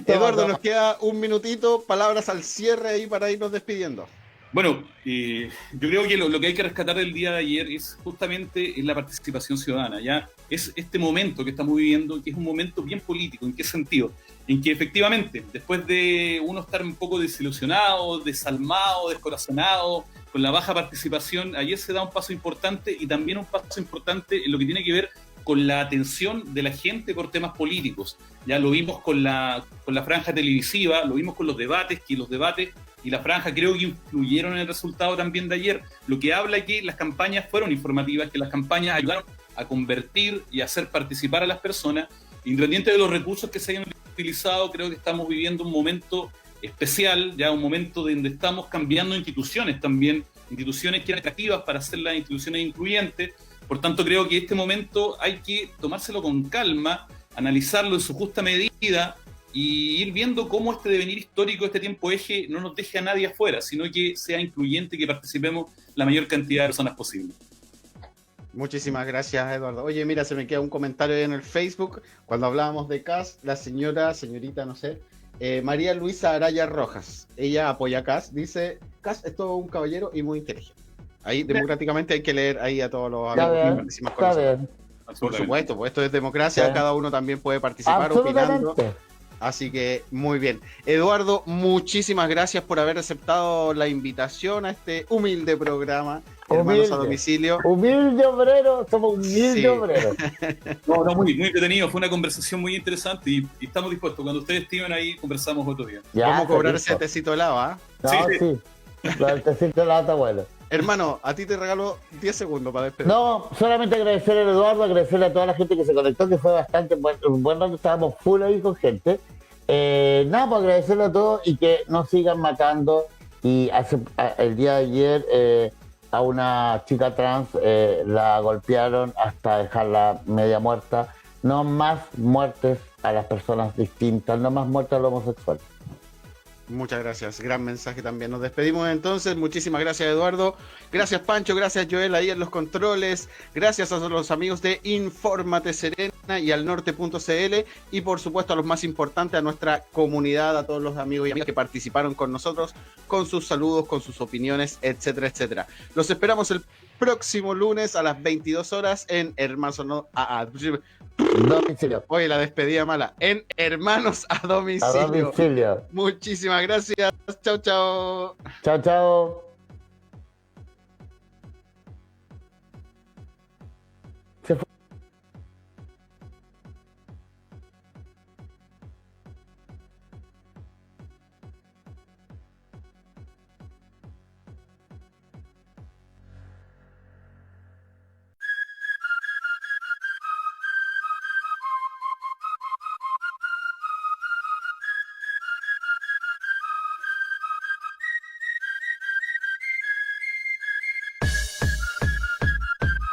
Eduardo, nos queda un minutito, palabras al cierre ahí para irnos despidiendo. Bueno, yo creo que lo que hay que rescatar del día de ayer es justamente la participación ciudadana. Ya es este momento que estamos viviendo, que es un momento bien político. ¿En qué sentido? En que efectivamente, después de uno estar un poco desilusionado, desalmado, descorazonado, con la baja participación, ayer se da un paso importante, y también un paso importante en lo que tiene que ver con la atención de la gente por temas políticos. Ya lo vimos con la franja televisiva, lo vimos con los debates, que los debates y la franja creo que influyeron en el resultado también de ayer, lo que habla que las campañas fueron informativas, que las campañas ayudaron a convertir y a hacer participar a las personas. Independiente de los recursos que se hayan utilizado, creo que estamos viviendo un momento especial, ya un momento donde estamos cambiando instituciones también, instituciones que eran atractivas para hacer las instituciones incluyentes. Por tanto, creo que este momento hay que tomárselo con calma, analizarlo en su justa medida y ir viendo cómo este devenir histórico, este tiempo eje, no nos deje a nadie afuera, sino que sea incluyente y que participemos la mayor cantidad de personas posible. Muchísimas gracias, Eduardo. Oye, mira, se me queda un comentario en el Facebook. Cuando hablábamos de CAS, la señorita, no sé, María Luisa Araya Rojas, ella apoya a CAS, dice, CAS es todo un caballero y muy inteligente. Ahí, democráticamente, hay que leer ahí a todos los amigos. Por supuesto, pues esto es democracia, cada uno también puede participar opinando. Así que muy bien. Eduardo, muchísimas gracias por haber aceptado la invitación a este humilde programa, Hermanos a Domicilio. Humilde obrero, somos humilde obreros. No, muy entretenido, fue una conversación muy interesante y estamos dispuestos. Cuando ustedes estén ahí, conversamos otro día. Vamos a cobrar ese tecito helado, ¿ah? Sí. El tecito helado está bueno. Hermano, a ti te regalo 10 segundos para despedir. No, solamente agradecerle a Eduardo, agradecerle a toda la gente que se conectó, que fue bastante bueno, estábamos full ahí con gente. Pues agradecerle a todos y que no sigan matando. Y el día de ayer a una chica trans, la golpearon hasta dejarla media muerta. No más muertes a las personas distintas, no más muertes al homosexual. Muchas gracias, gran mensaje también. Nos despedimos entonces, muchísimas gracias Eduardo, gracias Pancho, gracias Joel ahí en los controles, gracias a los amigos de Infórmate Serena y al norte.cl y por supuesto a los más importantes, a nuestra comunidad, a todos los amigos y amigas que participaron con nosotros, con sus saludos, con sus opiniones, etcétera, etcétera. Los esperamos el próximo lunes a las 22 horas en Domicilio. Oye, la despedida mala. En Hermanos a Domicilio. A domicilio. Muchísimas gracias. Chao, chao. Chao, chao.